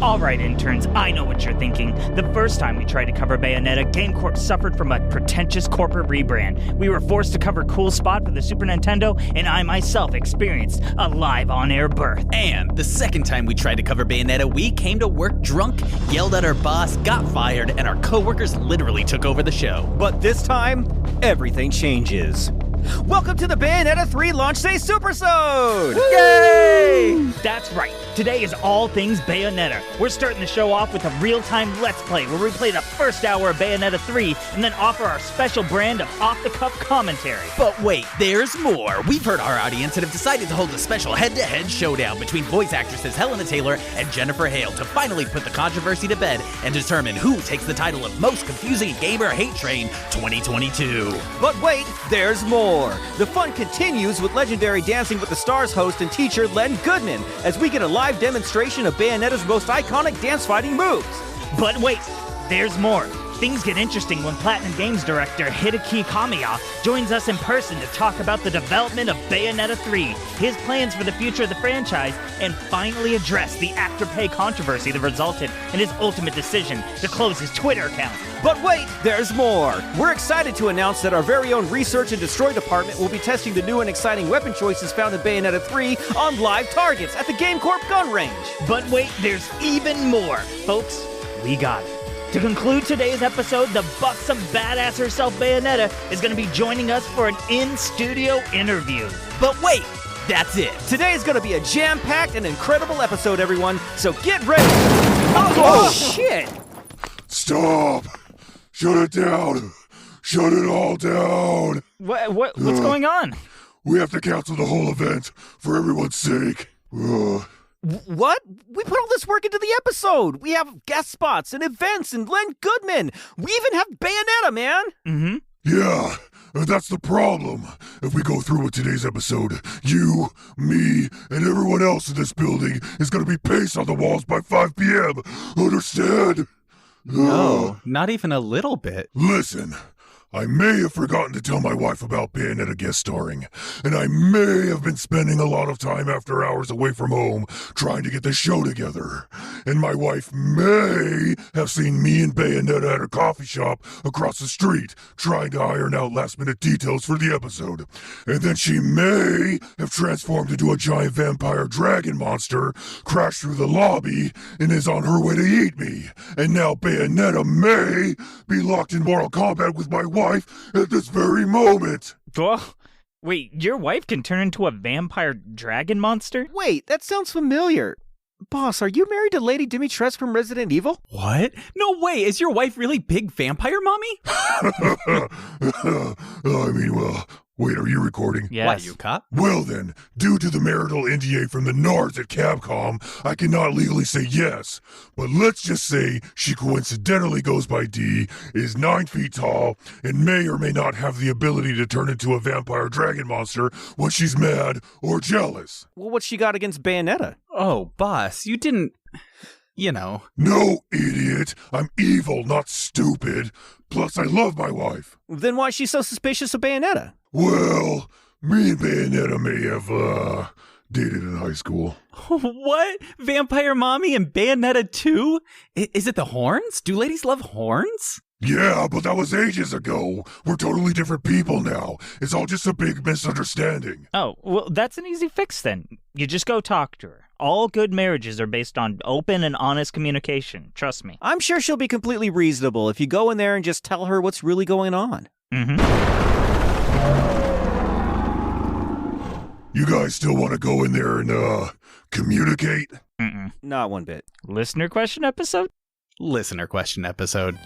Alright, interns, I know what you're thinking. The first time we tried to cover Bayonetta, GameCorp suffered from a pretentious corporate rebrand. We were forced to cover Cool Spot for the Super Nintendo, and I myself experienced a live on-air birth. And the second time we tried to cover Bayonetta, we came to work drunk, yelled at our boss, got fired, and our coworkers literally took over the show. But this time, everything changes. Welcome to the Bayonetta 3 Launch Day Super-Sode! Yay! That's right. Today is all things Bayonetta. We're starting the show off with a real-time Let's Play where we play the first hour of Bayonetta 3 and then offer our special brand of off-the-cuff commentary. But wait, there's more. We've heard our audience and have decided to hold a special head-to-head showdown between voice actresses Helena Taylor and Jennifer Hale to finally put the controversy to bed and determine who takes the title of Most Confusing Gamer Hate Train 2022. But wait, there's more. The fun continues with legendary Dancing with the Stars host and teacher Len Goodman as we get a live demonstration of Bayonetta's most iconic dance-fighting moves. But wait, there's more. Things get interesting when Platinum Games director Hideki Kamiya joins us in person to talk about the development of Bayonetta 3, his plans for the future of the franchise, and finally address the Afterpay controversy that resulted in his ultimate decision to close his Twitter account. But wait, there's more! We're excited to announce that our very own Research and Destroy department will be testing the new and exciting weapon choices found in Bayonetta 3 on live targets at the GameCorp gun range. But wait, there's even more. Folks, we got it. To conclude today's episode, the buxom badass herself Bayonetta is going to be joining us for an in-studio interview. But wait, that's it. Today is going to be a jam-packed and incredible episode, everyone, so get ready! Oh, shit! Stop! Shut it down! Shut it all down! What's going on? We have to cancel the whole event for everyone's sake. What? We put all this work into the episode! We have guest spots and events and Len Goodman! We even have Bayonetta, man! Mm-hmm. Yeah, that's the problem. If we go through with today's episode, you, me, and everyone else in this building is gonna be paced on the walls by 5 p.m. Understand? No, not even a little bit. Listen, I may have forgotten to tell my wife about Bayonetta guest starring, and I may have been spending a lot of time after hours away from home trying to get the show together. And my wife may have seen me and Bayonetta at a coffee shop across the street trying to iron out last-minute details for the episode. And then she may have transformed into a giant vampire dragon monster, crashed through the lobby, and is on her way to eat me. And now Bayonetta may be locked in Mortal Kombat with my wife at this very moment. Wait, your wife can turn into a vampire dragon monster? Wait, that sounds familiar. Boss, are you married to Lady Dimitrescu from Resident Evil? What? No way, is your wife really big vampire mommy? Wait, are you recording? Yes. Why, you cop? Well then, due to the marital NDA from the Nards at Capcom, I cannot legally say yes. But let's just say she coincidentally goes by D, is 9 feet tall, and may or may not have the ability to turn into a vampire dragon monster when she's mad or jealous. Well, what's she got against Bayonetta? Oh, boss, you didn't... You know. No, idiot. I'm evil, not stupid. Plus, I love my wife. Then why is she so suspicious of Bayonetta? Well, me and Bayonetta may have, dated in high school. What? Vampire mommy and Bayonetta 2? Is it the horns? Do ladies love horns? Yeah, but that was ages ago. We're totally different people now. It's all just a big misunderstanding. Oh, well, that's an easy fix then. You just go talk to her. All good marriages are based on open and honest communication. Trust me. I'm sure she'll be completely reasonable if you go in there and just tell her what's really going on. Mm-hmm. You guys still want to go in there and, communicate? Mm-mm. Not one bit. Listener question episode? Listener question episode.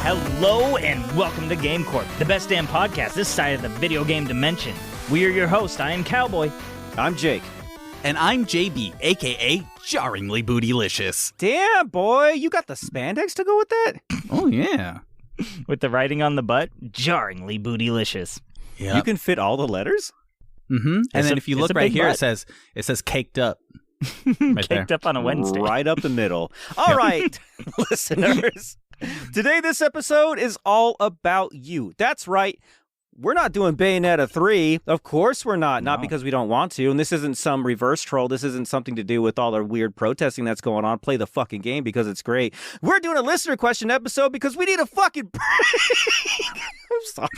Hello and welcome to GameCorp, the best damn podcast this side of the video game dimension. We are your host. I am Cowboy. I'm Jake. And I'm JB, aka Jarringly Bootylicious. Damn, boy, you got the spandex to go with that? Oh, yeah. With the writing on the butt, jarringly bootylicious. Yep. You can fit all the letters? Mm-hmm. And then if you look right here, it says caked up. Kicked up on a Wednesday. Right up the middle. All right, listeners. Today, this episode is all about you. That's right. We're not doing Bayonetta 3. Of course we're not. Not because we don't want to. And this isn't some reverse troll. This isn't something to do with all the weird protesting that's going on. Play the fucking game because it's great. We're doing a listener question episode because we need a fucking break. I'm sorry.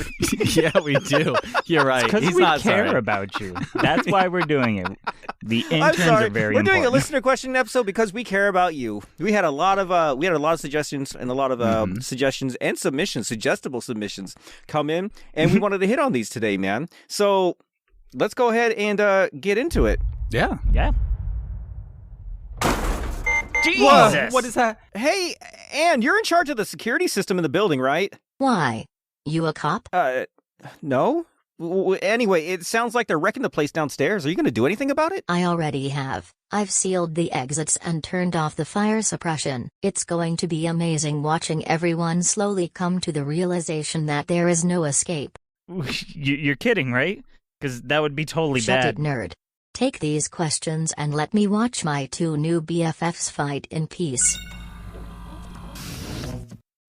Yeah, we do. You're right. Because we care about you. That's why we're doing it. The interns are very We're doing important. a listener question episode because we care about you. We had a lot of suggestions and a lot of suggestions and submissions, suggestible submissions come in, and we wanted to hit on these today, man. So let's go ahead and get into it. Yeah. Yeah. Jesus! Whoa, what is that? Hey, Anne, you're in charge of the security system in the building, right? Why? You a cop? No. Anyway, it sounds like they're wrecking the place downstairs. Are you going to do anything about it? I already have. I've sealed the exits and turned off the fire suppression. It's going to be amazing watching everyone slowly come to the realization that there is no escape. You're kidding, right? Because that would be totally Shut bad. it, nerd. Take these questions and let me watch my two new BFFs fight in peace.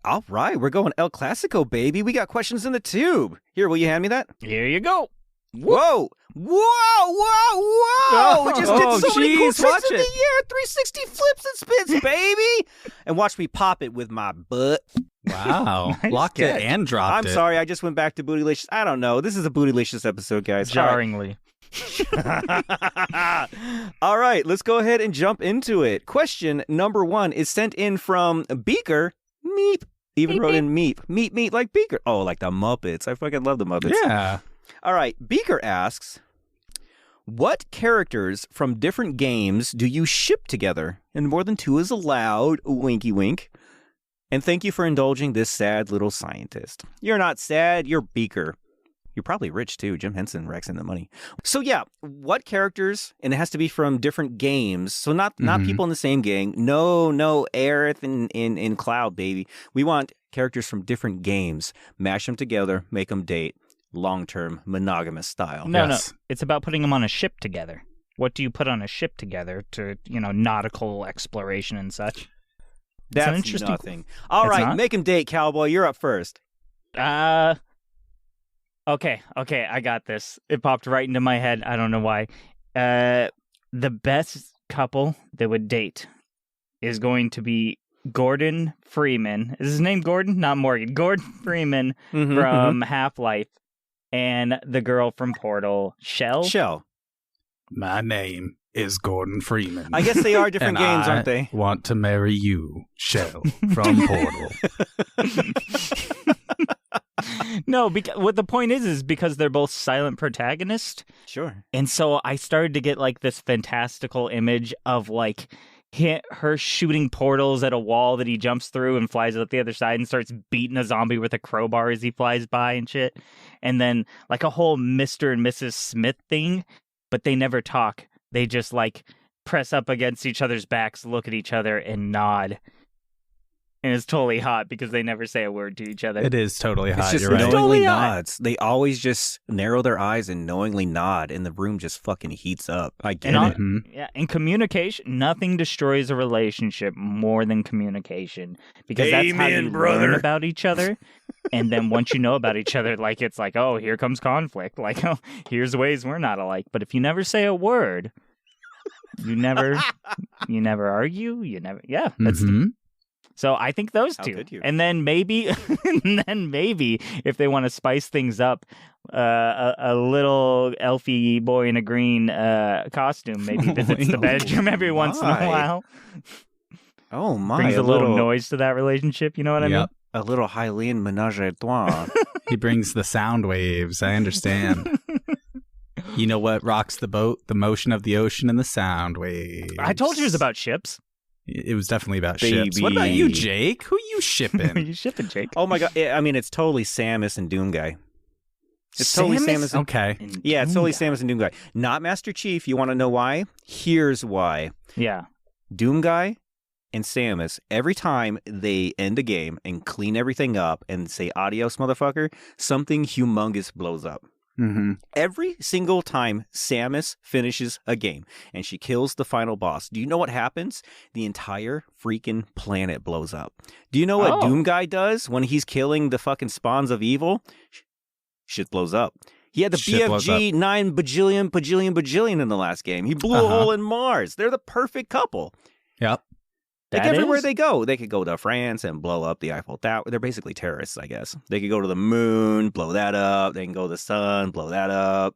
All right, we're going El Clasico, baby. We got questions in the tube. Here, will you hand me that? Here you go. Whoa! Whoa! Whoa! Whoa! We just did so many cool jeez, tricks watch in the it. air. 360 flips and spins, baby! And watch me pop it with my butt. Wow. Nice Locked catch. it and dropped I'm it. sorry, I just went back to Bootylicious. I don't know. This is a Bootylicious episode, guys. Jarringly. All right, let's go ahead and jump into it. Question number 1 is sent in from Beaker Meep. Even wrote in Meep. Meep, like Beaker. Oh, like the Muppets. I fucking love the Muppets. Yeah. All right, Beaker asks, what characters from different games do you ship together? And more than 2 is allowed. Winky wink. And thank you for indulging this sad little scientist. You're not sad, you're Beaker. You're probably rich, too. Jim Henson racks in the money. So, yeah, what characters, and it has to be from different games, so not people in the same game. No Aerith in Cloud, baby. We want characters from different games. Mash them together, make them date. Long-term, monogamous style. No. It's about putting them on a ship together. What do you put on a ship together to, nautical exploration and such? That's an interesting nothing. All right, not? make him date, cowboy. You're up first. Okay, I got this. It popped right into my head. I don't know why. The best couple that would date is going to be Gordon Freeman. Is his name Gordon? Not Morgan. Gordon Freeman from Half-Life and the girl from Portal, Shell. My name is Gordon Freeman. I guess they are different and games, I aren't they? Want to marry you, Shell from Portal. No, what the point is because they're both silent protagonists. Sure. And so I started to get like this fantastical image of like her shooting portals at a wall that he jumps through and flies out the other side and starts beating a zombie with a crowbar as he flies by and shit. And then like a whole Mr. and Mrs. Smith thing, but they never talk. They just like press up against each other's backs, look at each other and nod. And it's totally hot because they never say a word to each other. It is totally hot. It's just You're right. knowingly Totally hot. nods. They always just narrow their eyes and knowingly nod, and the room just fucking heats up. I get And it. Yeah, in communication, nothing destroys a relationship more than communication because that's how you learn about each other. And then once you know about each other, like it's like, oh, here comes conflict. Like, oh, here's ways we're not alike. But if you never say a word, you never argue. That's So I think those How two, could you? and then maybe, if they want to spice things up, a little elfy boy in a green costume maybe visits the bedroom every once in a while. Oh my! Brings a little noise to that relationship. You know what I mean? A little Hylian menage a trois. He brings the sound waves. I understand. You know what rocks the boat? The motion of the ocean and the sound waves. I told you it was about ships. It was definitely about Baby. ships. What about you, Jake? Who you Who are shipping? you shipping, Jake? Oh my god! I mean, it's totally Samus and Doom Guy. It's totally Samus. And, Okay. yeah, it's totally Samus and Doom Guy. Not Master Chief. You want to know why? Here's why. Yeah. Doom Guy and Samus, every time they end a game and clean everything up and say adios, motherfucker, something humongous blows up. Mm-hmm. Every single time Samus finishes a game and she kills the final boss, do you know what happens? The entire freaking planet blows up. Do you know what Doom Guy does when he's killing the fucking spawns of evil? Shit blows up. He had the BFG 9 bajillion in the last game. He blew a hole in Mars. They're the perfect couple. Yep. Like everywhere they go, they could go to France and blow up the Eiffel Tower. They're basically terrorists, I guess. They could go to the moon, blow that up. They can go to the sun, blow that up.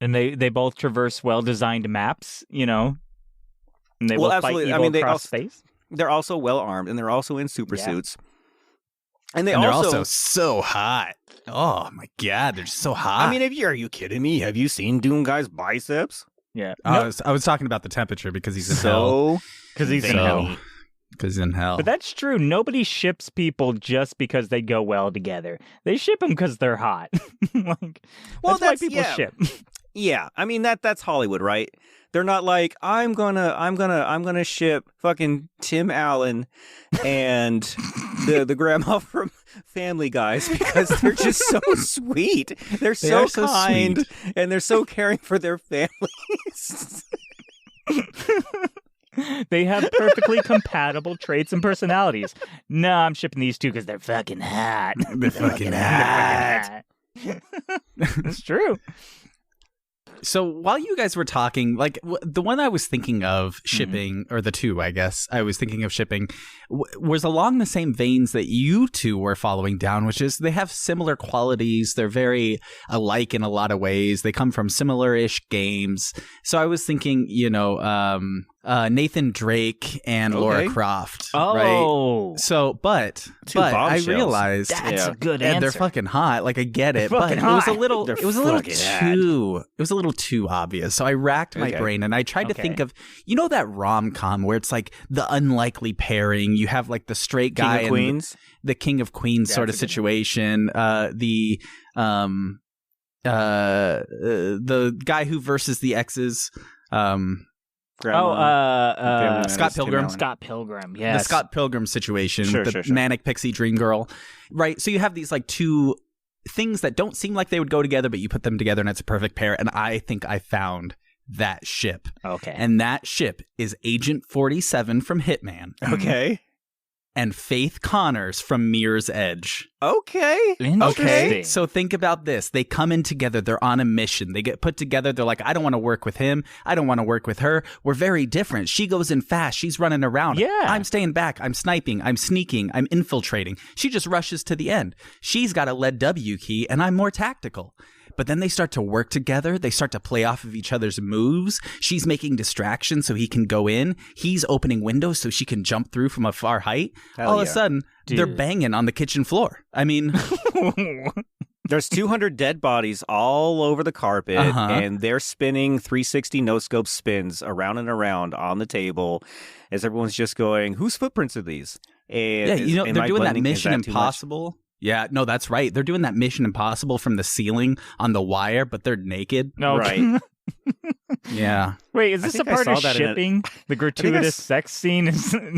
And they both traverse well-designed maps, And they both fight evil across space. They're also well-armed, and they're also in super suits. And they're also so hot. Oh, my God. They're just so hot. I mean, are you kidding me? Have you seen Doom Guy's biceps? Yeah. I was talking about the temperature because he's in hell. Because he's in hell. Because he's in hell. But that's true. Nobody ships people just because they go well together. They ship them because they're hot. That's why people ship. Yeah. I mean, that's Hollywood, right? They're not like, I'm gonna ship fucking Tim Allen and the grandma from Family Guys because they're just so sweet. They're so kind and they're so caring for their families. They have perfectly compatible traits and personalities. No, I'm shipping these two because they're fucking hot. They're fucking hot. It's true. So while you guys were talking, like the one I was thinking of shipping, or the two, I guess, I was thinking of shipping, was along the same veins that you two were following down, which is they have similar qualities. They're very alike in a lot of ways. They come from similar-ish games. So I was thinking, Nathan Drake and Lara Croft. Oh. Right? So, but I realized that's a good answer. And they're fucking hot. Like I get it, but it was a little too obvious. So I racked my brain and I tried to think of, that rom-com where it's like the unlikely pairing. You have like the straight guy and the King of Queens sort of situation. The guy who versus the exes. Scott Pilgrim. Scott Pilgrim, yes. The Scott Pilgrim situation with the manic pixie dream girl. Right, so you have these like two things that don't seem like they would go together, but you put them together and it's a perfect pair, and I think I found that ship. Okay. And that ship is Agent 47 from Hitman. Okay. And Faith Connors from Mirror's Edge. Okay. Okay. So think about this. They come in together. They're on a mission. They get put together. They're like, I don't want to work with him. I don't want to work with her. We're very different. She goes in fast. She's running around. Yeah. I'm staying back. I'm sniping. I'm sneaking. I'm infiltrating. She just rushes to the end. She's got a lead W key, and I'm more tactical. But then they start to work together. They start to play off of each other's moves. She's making distractions so he can go in. He's opening windows so she can jump through from a far height. All of a sudden, they're banging on the kitchen floor. I mean... There's 200 dead bodies all over the carpet, and they're spinning 360 no-scope spins around and around on the table as everyone's just going, whose footprints are these? And they're doing that Mission Impossible... Yeah, no, that's right. They're doing that Mission Impossible from the ceiling on the wire, but they're naked. No, right. Yeah. Wait, is this a part of shipping? The gratuitous sex scene?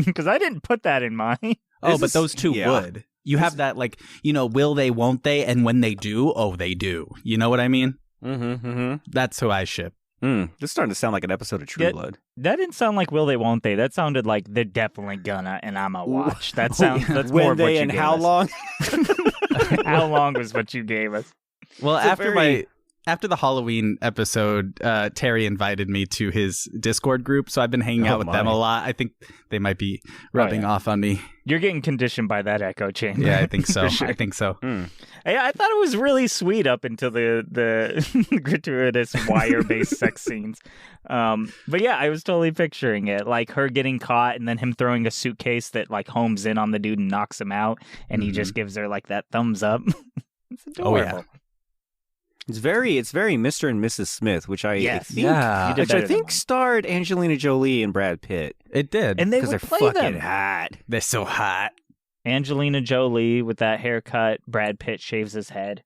Because I didn't put that in mine. But those two would. You have that, like, will they, won't they? And when they do, they do. You know what I mean? That's who I ship. This is starting to sound like an episode of True Blood. That didn't sound like will they, won't they. That sounded like they're definitely gonna, and I'm a watch. That's more of what you gave us. How long? How long was what you gave us? Well, after the Halloween episode, Terry invited me to his Discord group, so I've been hanging out with them a lot. I think they might be rubbing off on me. You're getting conditioned by that echo chamber. Yeah, I think so. I think so. I thought it was really sweet up until the gratuitous wire-based sex scenes. But yeah, I was totally picturing it, like her getting caught and then him throwing a suitcase that like homes in on the dude and knocks him out, and he just gives her like that thumbs up. It's adorable. Oh yeah. It's very Mr. and Mrs. Smith, which I think starred Angelina Jolie and Brad Pitt. It did. And they they're play fucking them. hot. They're so hot. Angelina Jolie with that haircut. Brad Pitt shaves his head.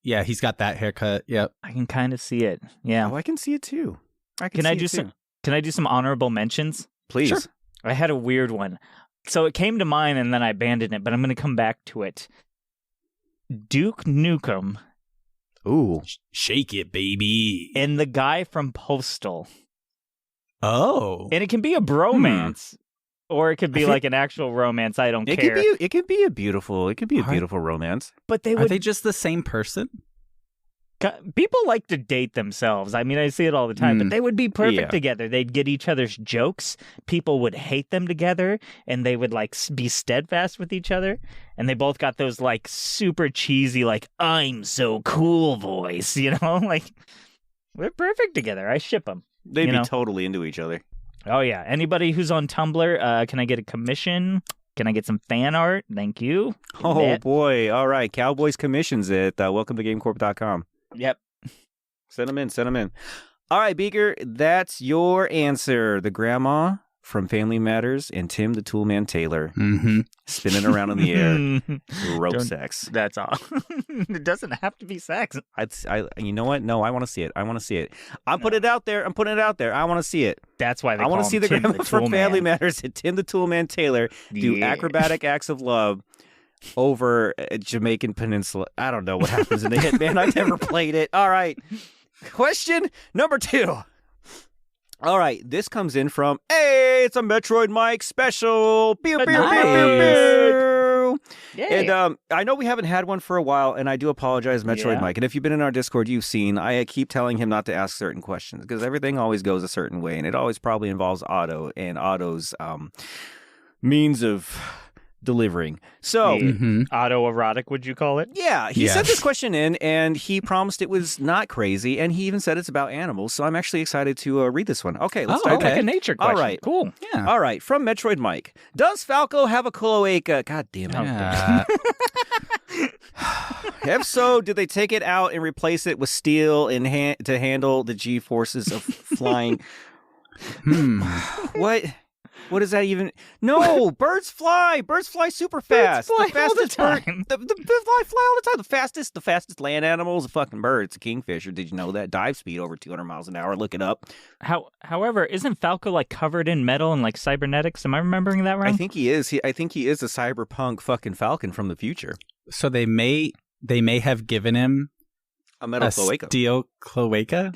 Yeah, he's got that haircut. Yep. I can kind of see it. Yeah. Oh, I can see it too. Can I do some honorable mentions? Please. Sure. I had a weird one. So it came to mind and then I abandoned it, but I'm going to come back to it. Duke Nukem Ooh. Shake it, baby. And the guy from Postal. Oh. And it can be a bromance. Or it could be like an actual romance. I don't care. It could be a beautiful romance. But they Are would. they just the same person? People like to date themselves. I mean, I see it all the time, but they would be perfect Yeah. together. They'd get each other's jokes. People would hate them together, and they would like be steadfast with each other. And they both got those like super cheesy, like "I'm so cool" voice. You know, like they're perfect together. I ship them. They'd be totally into each other. Oh yeah. Anybody who's on Tumblr, can I get a commission? Can I get some fan art? Thank you. Oh boy! All right, Cowboys commissions at welcometogamecorp.com. Yep. Send them in. All right, Beaker, that's your answer. The grandma from Family Matters and Tim the Toolman Taylor spinning around in the air. Rope sex. That's all. It doesn't have to be sex. You know what? No, I want to see it. I'm putting it out there. I want to see it. That's why they I want to see the Tim grandma from Family Matters and Tim the Toolman Taylor do Yeah. acrobatic acts of love over a Jamaican peninsula. I don't know what happens in the Hitman. I've never played it. All right. Question number 2. All right. This comes in from, hey, it's a Metroid Mike special. Pew, pew, pew, pew, pew. Yay. And I know we haven't had one for a while, and I do apologize, Metroid Yeah. Mike. And if you've been in our Discord, you've seen I keep telling him not to ask certain questions because everything always goes a certain way, and it always probably involves Otto and Otto's means of delivering. So, Autoerotic, would you call it? yeah, he sent this question in, and he promised it was not crazy, and he even said it's about animals. So I'm actually excited to read this one. Okay, let's dive Like in. a nature question. All right. Cool. Yeah. All right, from Metroid Mike. Does Falco have a cloaca? God damn it. If so, did they take it out and replace it with steel to handle the G-forces of flying? What does that even? No, birds fly. Birds fly super fast. fly the all the fastest bird- time. The fly all the time. The fastest land animal is a fucking bird. It's a kingfisher. Did you know that? Dive speed over 200 miles an hour. Look it up. However, isn't Falco like covered in metal and like cybernetics? Am I remembering that wrong? I think he is. I think he is a cyberpunk fucking Falcon from the future. So they may have given him A metal a cloaca. steel cloaca.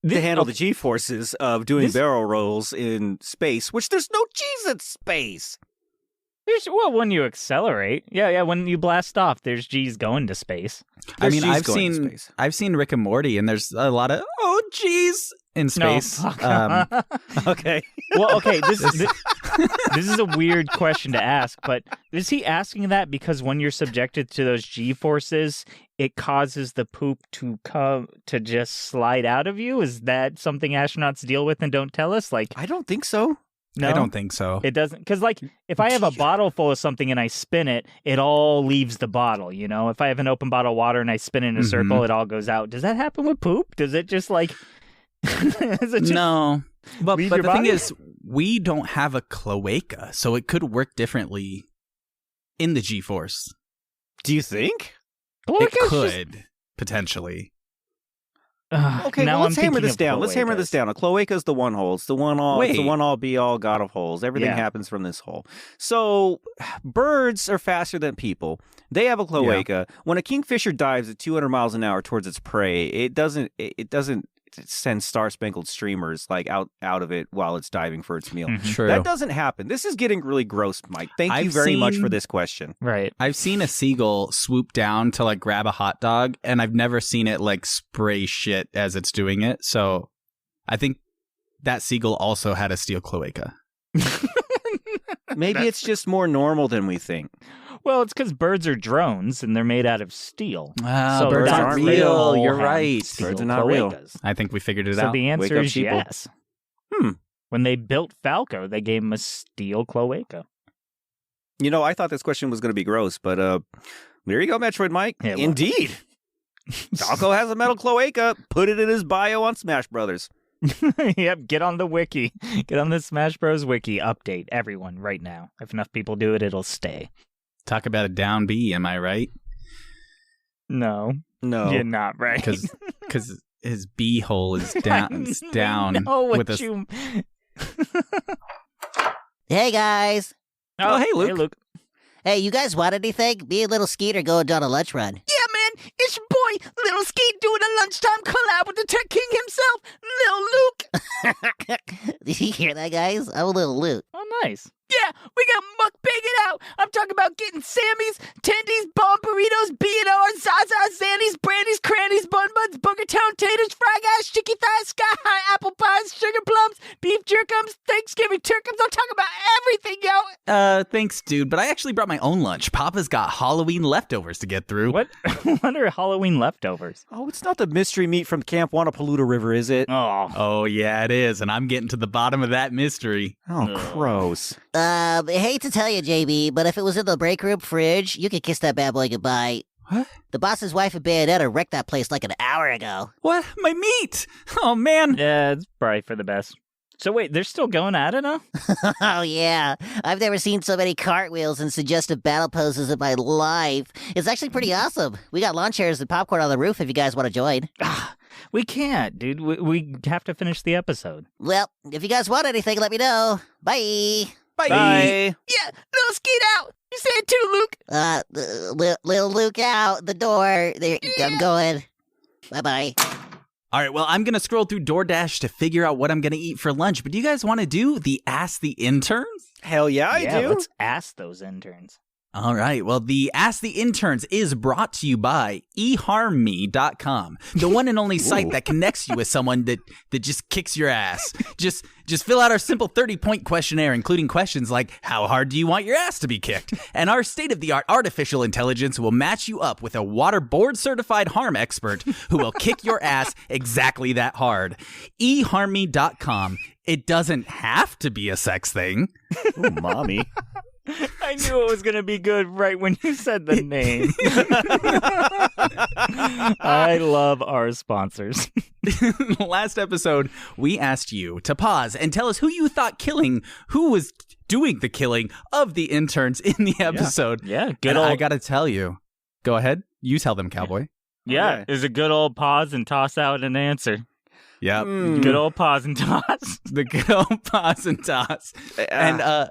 To handle the G-forces of doing barrel rolls in space, which there's no G's in space. Well, when you accelerate, yeah, when you blast off, there's G's going to space. I mean, There's G's going to space. I've seen Rick and Morty, and there's a lot of geez in space. No, fuck. Okay. Well, okay, this is a weird question to ask, but is he asking that because when you're subjected to those G-forces, it causes the poop to just slide out of you? Is that something astronauts deal with and don't tell us? Like, I don't think so. no, I don't think so. it doesn't. Because like, if I have a bottle full of something and I spin it, it all leaves the bottle. You know, if I have an open bottle of water and I spin it in a circle, it all goes out. Does that happen with poop? Does it just like? Is it just No. But leave the your thing body? is, we don't have a cloaca, so it could work differently in the G-force. Do you think? It could, potentially. Okay, now well, let's I'm hammer thinking this of down. Let's hammer cloacas. this down. A cloaca is the one hole. It's the one all. It's the Wait. one all be all god of holes. Everything Yeah. happens from this hole. So, birds are faster than people. They have a cloaca. When a kingfisher dives at 200 miles an hour towards its prey, it doesn't send star-spangled streamers like out of it while it's diving for its meal. True. That doesn't happen. This is getting really gross, Mike. Thank you I've very much seen- for this question. Right. I've seen a seagull swoop down to like grab a hot dog, and I've never seen it like spray shit as it's doing it. So I think that seagull also had a steel cloaca. Maybe it's just more normal than we think. Well, it's because birds are drones and they're made out of steel. Ah, birds that's aren't they real. all You're have right. steel Birds are not real. cloacas. I think we figured it So out. the answer Wake up, is people. yes. Hmm. When they built Falco, they gave him a steel cloaca. You know, I thought this question was going to be gross, but there you go, Metroid Mike. Yeah, well. Indeed. Falco has a metal cloaca. Put it in his bio on Smash Brothers. Yep, get on the wiki. Get on the Smash Bros. Wiki. Update everyone right now. If enough people do it, it'll stay. Talk about a down B, am I right? No, No. you're not right. Because his B hole is down. It's down I know what with a. you... Hey guys. Oh, hey, Luke. Hey, you guys want anything? Me and little Skeeter going on a lunch run. Yeah, man, it's your boy, Little Little Skeet doing a lunchtime collab with the Tech King himself, Lil Luke. Did you hear that, guys? I'm a little Luke. Oh, nice. Yeah, we got mukbanging out. I'm talking about getting Sammy's, Tendies, Bomb Burritos, B&R, Zaza, Zannies, Brandy's, Crannies, Bun Buns, Booger Town Taters, Fry Guys, Chicky Thighs, Sky High, Apple Pies, Sugar Plums, Beef Jerkums, Thanksgiving Turkums. I'm talking about everything, yo. Thanks, dude, but I actually brought my own lunch. Papa's got Halloween leftovers to get through. What? What are Halloween leftovers? Oh, it's not the mystery meat from Camp Wanapalooza River, is it? Oh, yeah, it is, and I'm getting to the bottom of that mystery. Oh, gross. I hate to tell you, JB, but if it was in the break room fridge, you could kiss that bad boy goodbye. What? The boss's wife and Bayonetta wrecked that place like an hour ago. What? My meat! Oh, man. Yeah, it's probably for the best. So wait, they're still going at it, huh? Oh, yeah. I've never seen so many cartwheels and suggestive battle poses in my life. It's actually pretty awesome. We got lawn chairs and popcorn on the roof if you guys want to join. We can't, dude. We have to finish the episode. Well, if you guys want anything, let me know. Bye. Bye. Yeah, Little Skeet out. You say it too, Luke. Little Luke out the door. There, I'm going. Bye-bye. All right, well, I'm going to scroll through DoorDash to figure out what I'm going to eat for lunch, but do you guys want to do the Ask the Interns? Hell yeah, I do. Let's ask those interns. All right, well, the Ask the Interns is brought to you by eharmme.com, the one and only site that connects you with someone that just kicks your ass. Just fill out our simple 30-point questionnaire, including questions like, how hard do you want your ass to be kicked? And our state-of-the-art artificial intelligence will match you up with a waterboard-certified harm expert who will kick your ass exactly that hard. eharmme.com. It doesn't have to be a sex thing. Ooh, mommy. I knew it was going to be good right when you said the name. I love our sponsors. Last episode, we asked you to pause and tell us who you thought who was doing the killing of the interns in the episode. Yeah, and I got to tell you. Go ahead. You tell them, cowboy. Yeah, Okay. there's a good old pause and toss out an answer. Yeah. Good old pause and toss. The good old pause and toss. And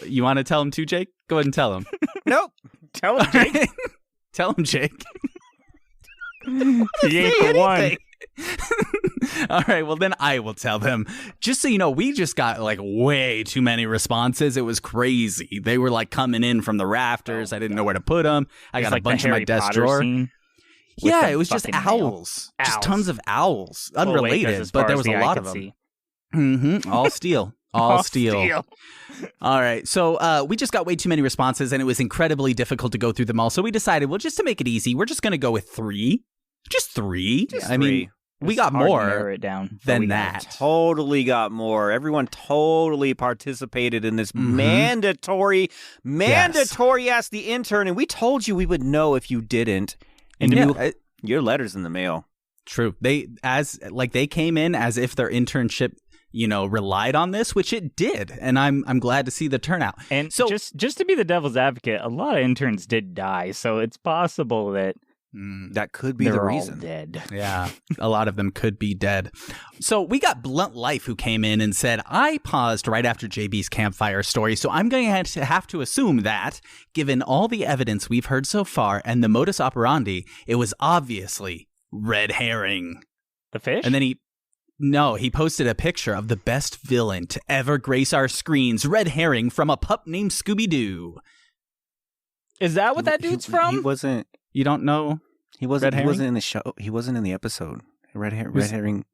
you want to tell him too, Jake? Go ahead and tell him. Nope. Tell him, Jake. Tell him, Jake. He ain't the one. All right, well, then I will tell them. Just so you know, we just got like way too many responses. It was crazy. They were like coming in from the rafters. I didn't know where to put them. I got It's a like bunch the in my Harry desk Potter drawer. scene with Yeah, the it was just fucking mail. owls. Just Owls. tons of owls. Well, wait, 'cause Unrelated, as but far there as was the a eye lot can of them. see. Mm-hmm. All steel. All steel. All right. So we just got way too many responses, and it was incredibly difficult to go through them all. So we decided, well, just to make it easy, we're just going to go with 3. Just 3. I mean, we got Hard to more narrow it down, but than we got that. Totally got more. Everyone totally participated in this mandatory Ask the Intern, and we told you we would know if you didn't. And your letter's in the mail. True. They came in as if their internship, relied on this, which it did, and I'm glad to see the turnout. And so, just to be the devil's advocate, a lot of interns did die, so it's possible that that could be they're the all reason. dead. yeah, a lot of them could be dead. So we got Blunt Life, who came in and said, I paused right after JB's campfire story, so I'm going to have to assume that, given all the evidence we've heard so far and the modus operandi, it was obviously red herring. The fish? And then he posted a picture of the best villain to ever grace our screens, Red Herring from a pup named Scooby-Doo. Is that what that dude's from? He wasn't. You don't know? He wasn't. Red He wasn't Herring? in the show. He wasn't in the episode. Red Herring.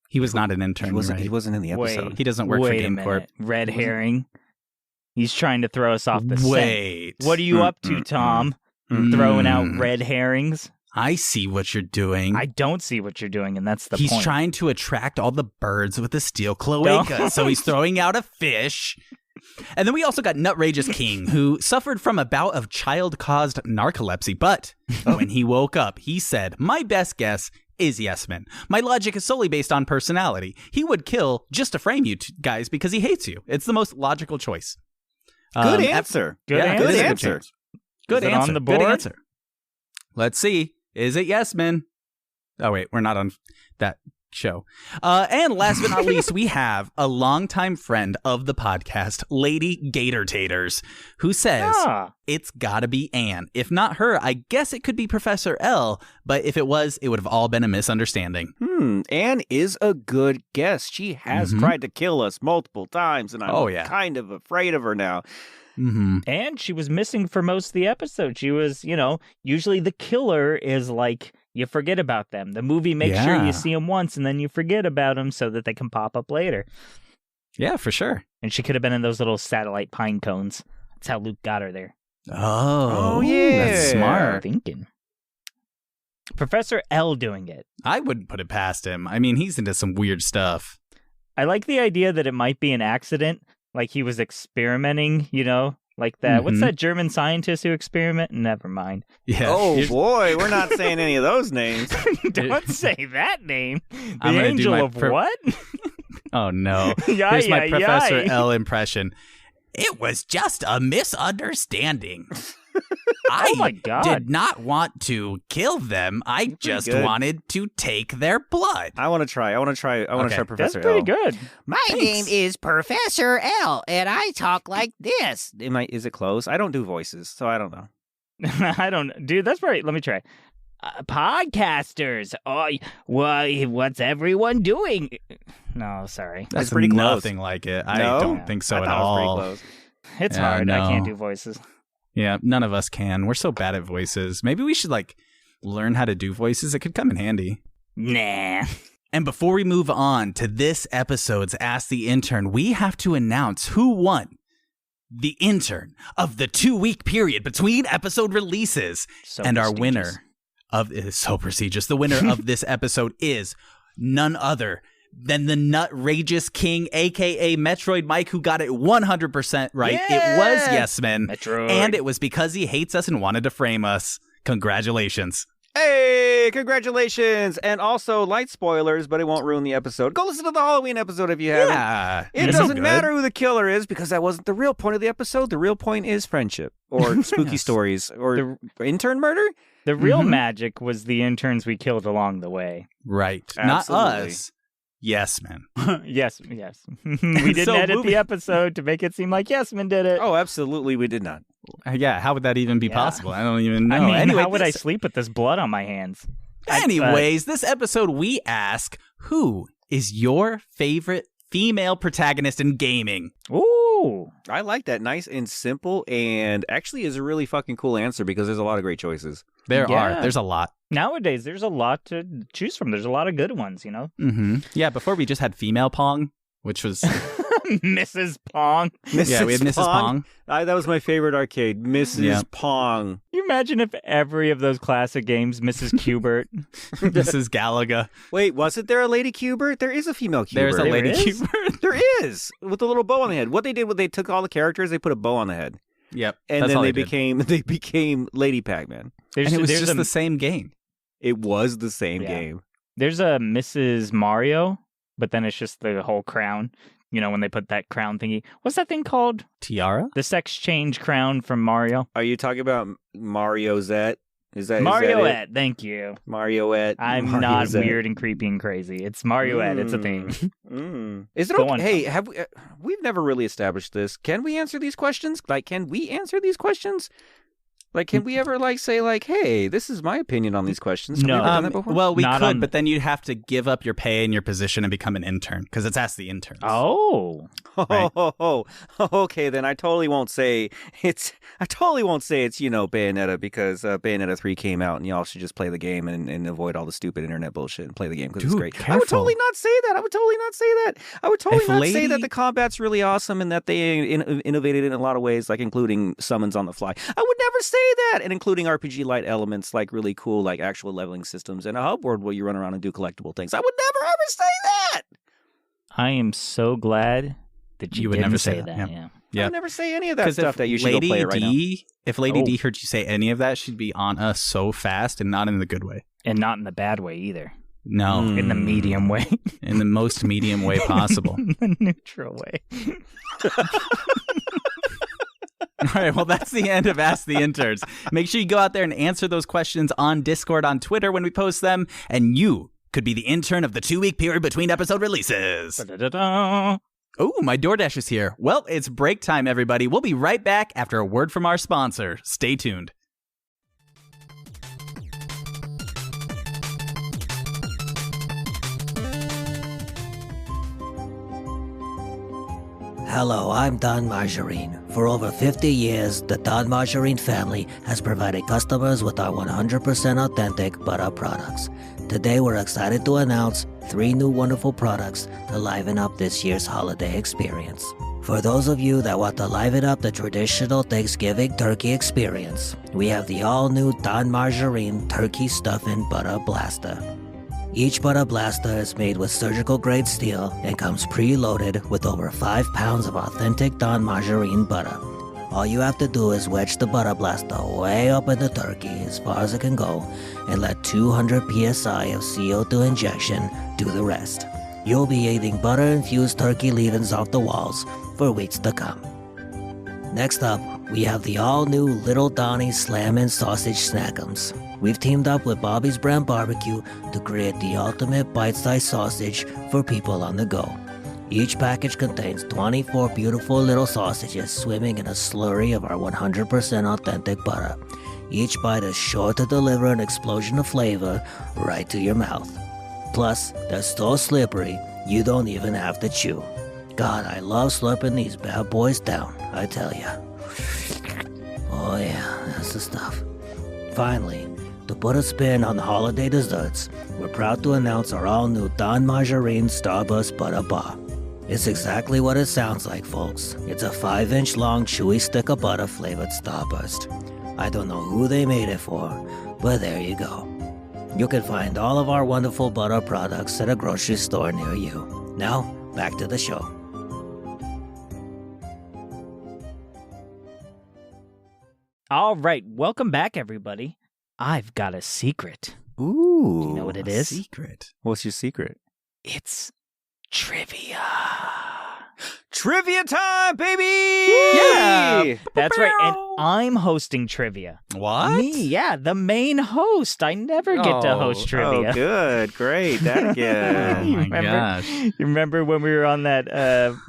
He was not an intern. He wasn't. right? He wasn't in the episode. He doesn't work for Wait a Game Corp. minute. Red herring. He's trying to throw us off the Wait. scent. What are you up to, Tom? Throwing out red herrings? I see what you're doing. I don't see what you're doing, and that's the He's point. trying to attract all the birds with the steel cloaca, so he's throwing out a fish. And then we also got Nutrageous King, who suffered from a bout of child-caused narcolepsy, but when he woke up, he said, my best guess is Yesman. My logic is solely based on personality. He would kill just to frame you guys because he hates you. It's the most logical choice. Good answer. Good yeah, answer. Good Good answer. answer. Good Is it answer. on the Good board? answer. Let's see. Is it Yesman? Oh, wait. We're not on that. show. And last but not least, we have a longtime friend of the podcast, Lady Gator Taters, who says it's gotta be Anne. If not her, I guess it could be Professor L, but if it was, it would have all been a misunderstanding. Anne is a good guess. She has tried to kill us multiple times, and I'm kind of afraid of her now. And she was missing for most of the episode. She was, usually the killer is like, you forget about them. The movie makes sure you see them once and then you forget about them so that they can pop up later. Yeah, for sure. And she could have been in those little satellite pine cones. That's how Luke got her there. Oh yeah. That's smart. Thinking. Professor L doing it. I wouldn't put it past him. I mean, he's into some weird stuff. I like the idea that it might be an accident. Like he was experimenting, like that. What's that German scientist who experiment? Never mind. Yeah. Oh, boy. We're not saying any of those names. Don't say that name. The I'm gonna angel do my of what? Oh, no. Here's my Professor L impression. It was just a misunderstanding. Oh my God. did not want to kill them. I just wanted to take their blood. I want to try. I want to try Professor That's pretty L. good. My name is Professor L, and I talk like this. Is it close? I don't do voices, so I don't know. Dude, that's right. Let me try. Podcasters. Oh, what's everyone doing? No, sorry. That's pretty close. Nothing like it. I don't think so at all. It was pretty close. It's hard. I can't do voices. Yeah, none of us can. We're so bad at voices. Maybe we should learn how to do voices. It could come in handy. Nah. And before we move on to this episode's Ask the Intern, we have to announce who won the intern of the 2-week period between episode releases. So and our prestigious. winner of it is so prestigious. The winner of this episode is none other than the Nutrageous King, a.k.a. Metroid Mike, who got it 100% right. Yeah! It was Yes-Men. Metroid. And it was because he hates us and wanted to frame us. Congratulations. Hey, congratulations. And also, light spoilers, but it won't ruin the episode. Go listen to the Halloween episode if you haven't. Yeah. It doesn't matter who the killer is because that wasn't the real point of the episode. The real point is friendship or spooky stories or intern murder. The real magic was the interns we killed along the way. Right. Absolutely. Not us. Yes, man. Yes. We didn't So edit moving- the episode to make it seem like Yes-Men did it. Oh, absolutely, we did not. Yeah, how would that even be possible? I don't even know. I mean, anyway, how would I sleep with this blood on my hands? Anyways, this episode we ask, who is your favorite female protagonist in gaming? Ooh. I like that. Nice and simple, and actually is a really fucking cool answer because there's a lot of great choices. There Yeah. are. There's a lot. Nowadays, there's a lot to choose from. There's a lot of good ones, Mm-hmm. Yeah, before we just had female Pong, which was... Mrs. Pong. Yeah, we had Mrs. Pong. That was my favorite arcade, Mrs. Yeah. Pong. You imagine if every of those classic games, Mrs. Cubert. Mrs. Galaga. Wait, wasn't there a Lady Cubert? There is a female Cubert. There's a There lady is? Cubert. There is, with the little bow on the head. What they did was they took all the characters, they put a bow on the head, Yep. and that's then all they did. became Lady Pac-Man. There's, And it was there's just a, the same game. It was the same Yeah. game. There's a Mrs. Mario, but then it's just the whole crown. When they put that crown thingy. What's that thing called? Tiara? The sex change crown from Mario. Are you talking about Mariozette? Is that Marioette, it? thank you. Mariowette. I'm not Mariozette. weird and creepy and crazy. It's Marioette. It's a thing. Is it Go okay? on. Hey, have we've never really established this. Can we answer these questions? Can we answer these questions? Can we ever say hey, this is my opinion on these questions? Have we No. ever done that before? Well, we Not could, on- but then you'd have to give up your pay and your position and become an intern because it's Ask the Interns. Oh. Right. Okay, then I totally won't say it's Bayonetta because Bayonetta 3 came out and y'all should just play the game and avoid all the stupid internet bullshit and play the game because it's Dude, great. I would careful. totally not say that. I would totally not say If say that Lady- the combat's really awesome and that they innovated in a lot of ways, including summons on the fly. I would never say that, and including RPG light elements really cool actual leveling systems and a hub world where you run around and do collectible things. I would never ever say that. I am so glad that you You would didn't never say that, that. yeah. I Yeah. would never say any of that Because stuff that you should go play it right now. If Lady Oh. D heard you say any of that, she'd be on us so fast and not in the good way. And not in the bad way either. No, In the medium way. in the most medium way possible. The neutral way. All right, well, that's the end of Ask the Interns. Make sure you go out there and answer those questions on Discord, on Twitter when we post them, and you could be the intern of the 2-week period between episode releases. Da-da-da-da. Oh, my DoorDash is here. Well, it's break time, everybody. We'll be right back after a word from our sponsor. Stay tuned. Hello, I'm Don Margarine. For over 50 years, the Don Margarine family has provided customers with our 100% authentic butter products. Today, we're excited to announce 3 new wonderful products to liven up this year's holiday experience. For those of you that want to liven up the traditional Thanksgiving turkey experience, we have the all-new Don Margarine Turkey Stuffing Butter Blaster. Each butter blaster is made with surgical-grade steel and comes pre-loaded with over 5 pounds of authentic Don Margarine butter. All you have to do is wedge the butter blaster way up in the turkey as far as it can go and let 200 psi of CO2 injection do the rest. You'll be eating butter-infused turkey leavings off the walls for weeks to come. Next up, we have the all-new Little Donnie's Slammin' Sausage Snack'ems. We've teamed up with Bobby's Brand Barbecue to create the ultimate bite-sized sausage for people on the go. Each package contains 24 beautiful little sausages swimming in a slurry of our 100% authentic butter. Each bite is sure to deliver an explosion of flavor right to your mouth. Plus, they're so slippery, you don't even have to chew. God, I love slurping these bad boys down, I tell ya. Oh yeah, that's the stuff. Finally, to put a spin on the holiday desserts, we're proud to announce our all-new Don Margarine Starburst Butter Bar. It's exactly what it sounds like, folks. It's a 5-inch long chewy stick of butter flavored Starburst. I don't know who they made it for, but there you go. You can find all of our wonderful butter products at a grocery store near you. Now, back to the show. All right, welcome back, everybody. I've got a secret. Ooh. Do you know what it is? Secret. What's your secret? It's trivia. Trivia time, baby! Yeah, that's right. And I'm hosting trivia. What? Me, yeah, the main host. I never get to host trivia. Oh, good. Great. That again. You Oh my gosh. You remember when we were on that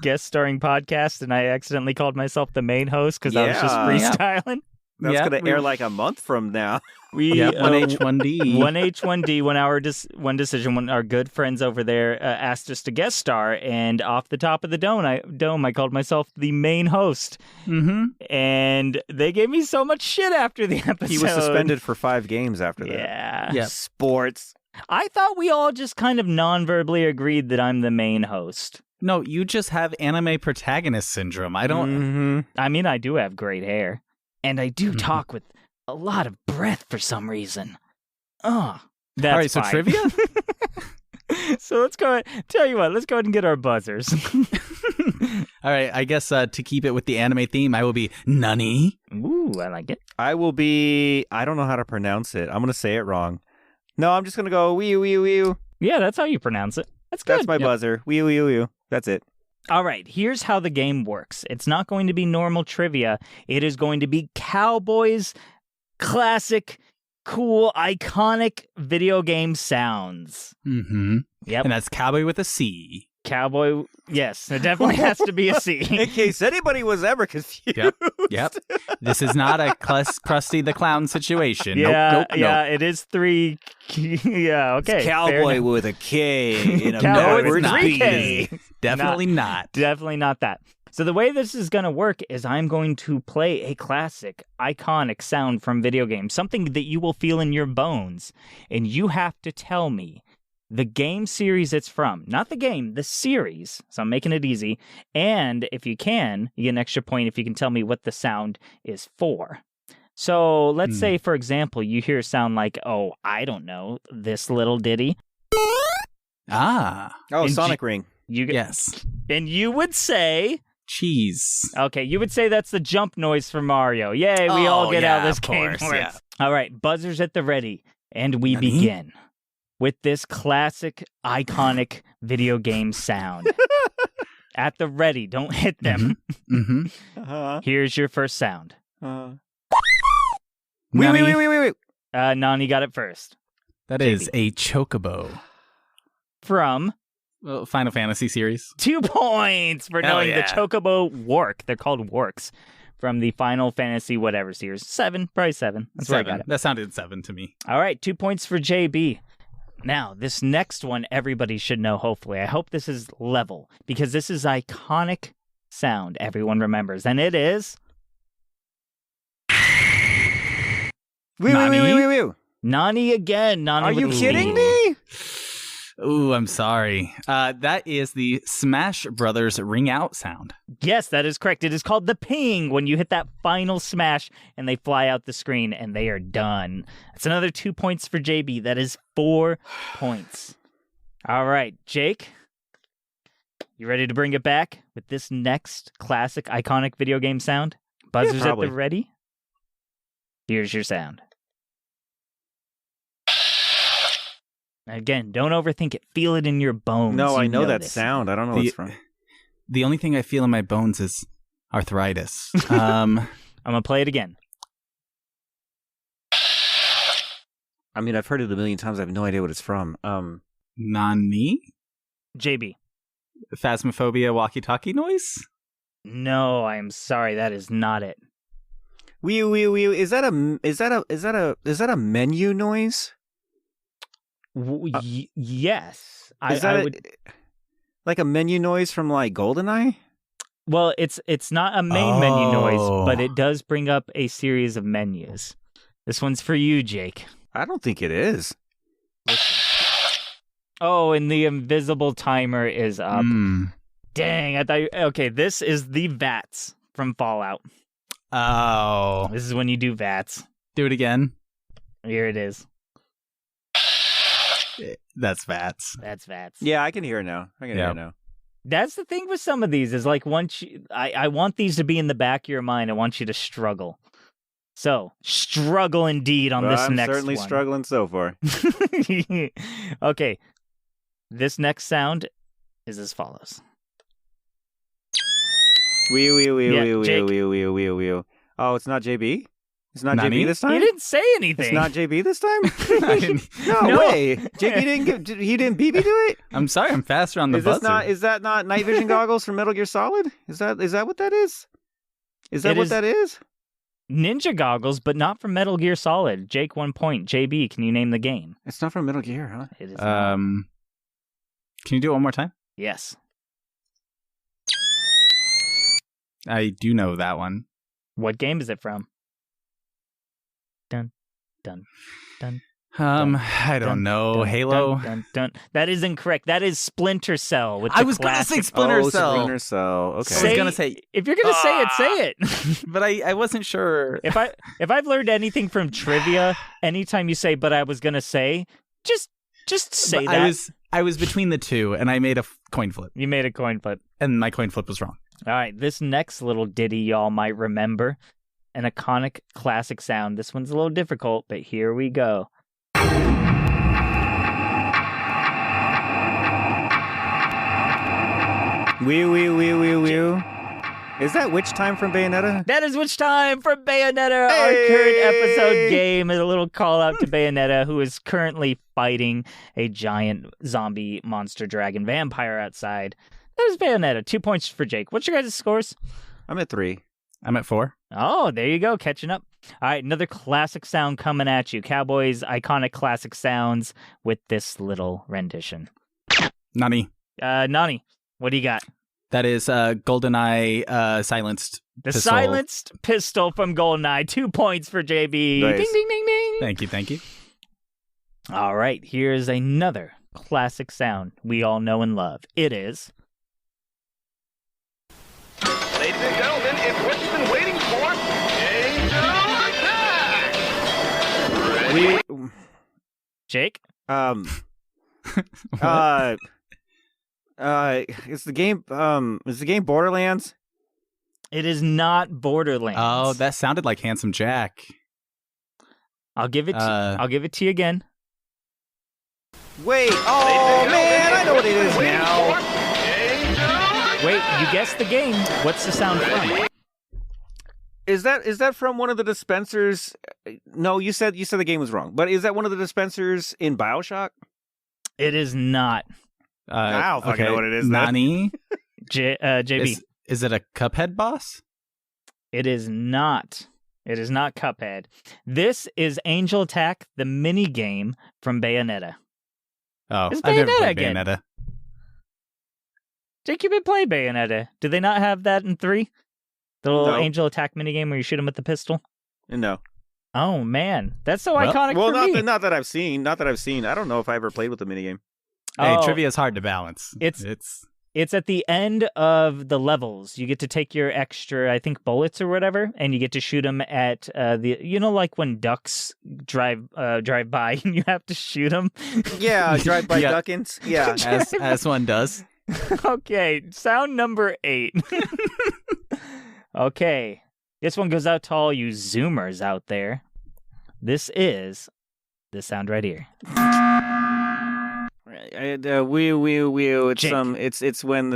guest starring podcast and I accidentally called myself the main host because I was just freestyling? That's Yeah, going to air like a month from now. We Yep, 1H1D. 1H1D, one decision. When our good friends over there asked us to guest star, and off the top of the dome, I called myself the main host. Mm-hmm. And they gave me so much shit after the episode. He was suspended for 5 games after that. Yeah. Yep. Sports. I thought we all just kind of non-verbally agreed that I'm the main host. No, you just have anime protagonist syndrome. I don't... Mm-hmm. I mean, I do have great hair. And I do talk with a lot of breath for some reason. Oh, that's All right, so fine. trivia? So let's go. Tell you what, let's go ahead and get our buzzers. All right, I guess to keep it with the anime theme, I will be Nani. Ooh, I like it. I will be... I don't know how to pronounce it. I'm going to say it wrong. No, I'm just going to go wee-oo. Yeah, that's how you pronounce it. That's good. That's my buzzer. Wee-oo. That's it. All right, here's how the game works. It's not going to be normal trivia. It is going to be Cowboys classic, cool, iconic video game sounds. Mm-hmm. Yep. And that's Cowboy with a C. Cowboy, yes, it definitely has to be a C. In case anybody was ever confused. Yep. This is not a Krusty the Clown situation. Yeah, Nope. yeah, it is 3. Yeah, okay. It's fair Cowboy enough. with a K in a Cowboy with backwards 3K. B. Definitely not. Definitely not that. So the way this is going to work is I'm going to play a classic, iconic sound from video games, something that you will feel in your bones, and you have to tell me the game series it's from. Not the game, the series. So I'm making it easy. And if you can, you get an extra point if you can tell me what the sound is for. So let's say, for example, you hear a sound like, oh, I don't know, this little ditty. Ah. Oh, And Sonic Ring. Yes. And you would say... Cheese. Okay, you would say that's the jump noise for Mario. Yay, we all get out of this of game. course, yeah. All right, buzzers at the ready. And we begin with this classic, iconic video game sound. At the ready, don't hit them. Mm-hmm. Uh-huh. Here's your first sound. Wait. Nani got it first. That is a chocobo. from Final Fantasy series. 2 points for Hell knowing the yeah. Chocobo Work. They're called Works from the Final Fantasy whatever series. 7, probably 7. That's where I got it. That sounded 7 to me. All right, 2 points for JB. Now, this next one everybody should know, hopefully. I hope this is level, because this is iconic sound everyone remembers, and it is... Wee. Nani again. Nani Are with you the kidding lead. me? Ooh, I'm sorry. That is the Smash Brothers ring out sound. Yes, that is correct. It is called the ping when you hit that final smash and they fly out the screen and they are done. That's another 2 points for JB. That is 4 points. All right, Jake, you ready to bring it back with this next classic, iconic video game sound? Buzzers at probably. the ready? Here's your sound. Again, don't overthink it. Feel it in your bones. No, You I know that this. sound. I don't know what it's from. The only thing I feel in my bones is arthritis. I'm going to play it again. I mean, I've heard it a million times. I have no idea what it's from. Nani? JB. Phasmophobia walkie-talkie noise? No, I am sorry. That is not it. Wee. Is that a menu noise? Yes. Is I that would. like a menu noise from like GoldenEye? Well, it's not a main menu noise, but it does bring up a series of menus. This one's for you, Jake. I don't think it is. Oh, and the invisible timer is up. Dang, I thought. Okay, this is the VATS from Fallout. Oh. This is when you do VATS. Do it again. Here it is. That's VATS. That's VATS. Yeah, I can hear it now. Hear it now. That's the thing with some of these is like once I want these to be in the back of your mind. I want you to struggle. So struggle indeed on this I'm next certainly one. struggling so far. Okay, this next sound is as follows. Wee. Jake. Oh, it's not JB? It's not Nani? JB this time? You didn't say anything. It's not JB this time? I didn't- No way. JB he didn't beat me to it? I'm sorry, I'm faster on the Is buzzer. that not night vision goggles from Metal Gear Solid? Is that what that is? Is that It what is- that is? Ninja goggles, but not from Metal Gear Solid. Jake, 1 point. JB, can you name the game? It's not from Metal Gear, huh? It is. Not. Can you do it one more time? Yes. I do know that one. What game is it from? Dun, dun, dun. I don't know. Dun, Halo? Dun, dun, dun. That is incorrect. That is Splinter Cell. With I the was going to say classic- Splinter oh, Cell. Splinter Cell. Okay. I was gonna say- If you're gonna say it. But I wasn't sure. If I've learned anything from trivia, anytime you say "but I was gonna say," just say But that. I was between the two, and I made a coin flip, You made a coin flip. and my coin flip was wrong. All right, this next little ditty y'all might remember, an iconic classic sound. This one's a little difficult, but here we go. Wee. Is that Witch Time from Bayonetta? That is Witch Time for Bayonetta, our Hey! current episode game. A little call out to Bayonetta, who is currently fighting a giant zombie monster dragon vampire outside. That is Bayonetta. 2 points for Jake. What's your guys' scores? I'm at 3. I'm at 4. Oh, there you go, catching up. All right, another classic sound coming at you. Cowboys' iconic classic sounds with this little rendition. Nani. Nani, what do you got? That is GoldenEye silenced. The pistol. silenced pistol from GoldenEye. 2 points for JB. Nice. Ding, ding, ding, ding. Thank you. All right, here's another classic sound we all know and love. It is... Ladies and gentlemen, it's what you've been waiting for. Angel Attack! Jake? Is the game Borderlands? It is not Borderlands. Oh, that sounded like Handsome Jack. I'll give it to you again. Wait, oh man, I know what it is now. Wait, you guessed the game. What's the sound from? Is that from one of the dispensers? No, you said the game was wrong. But is that one of the dispensers in BioShock? It is not. I don't fucking know what it is. Nani? JB. Is it a Cuphead boss? It is not. It is not Cuphead. This is Angel Attack, the mini game from Bayonetta. Oh, It's I've never Bayonetta played again. Bayonetta. Jake, you've been playing Bayonetta. Do they not have that in 3? The little No. Angel Attack minigame where you shoot him with the pistol? No. Oh, man. That's so Well- iconic Well, for me. not that I've seen. Not that I've seen. I don't know if I ever played with the minigame. Hey, Oh, trivia is hard to balance. It's at the end of the levels. You get to take your extra, I think, bullets or whatever, and you get to shoot them at like when ducks drive by and you have to shoot them. Yeah, drive-by Yeah. duckins. Yeah. as one does. Okay, sound number 8. Okay, this one goes out to all you Zoomers out there. This is this sound right here. It's Jake. it's when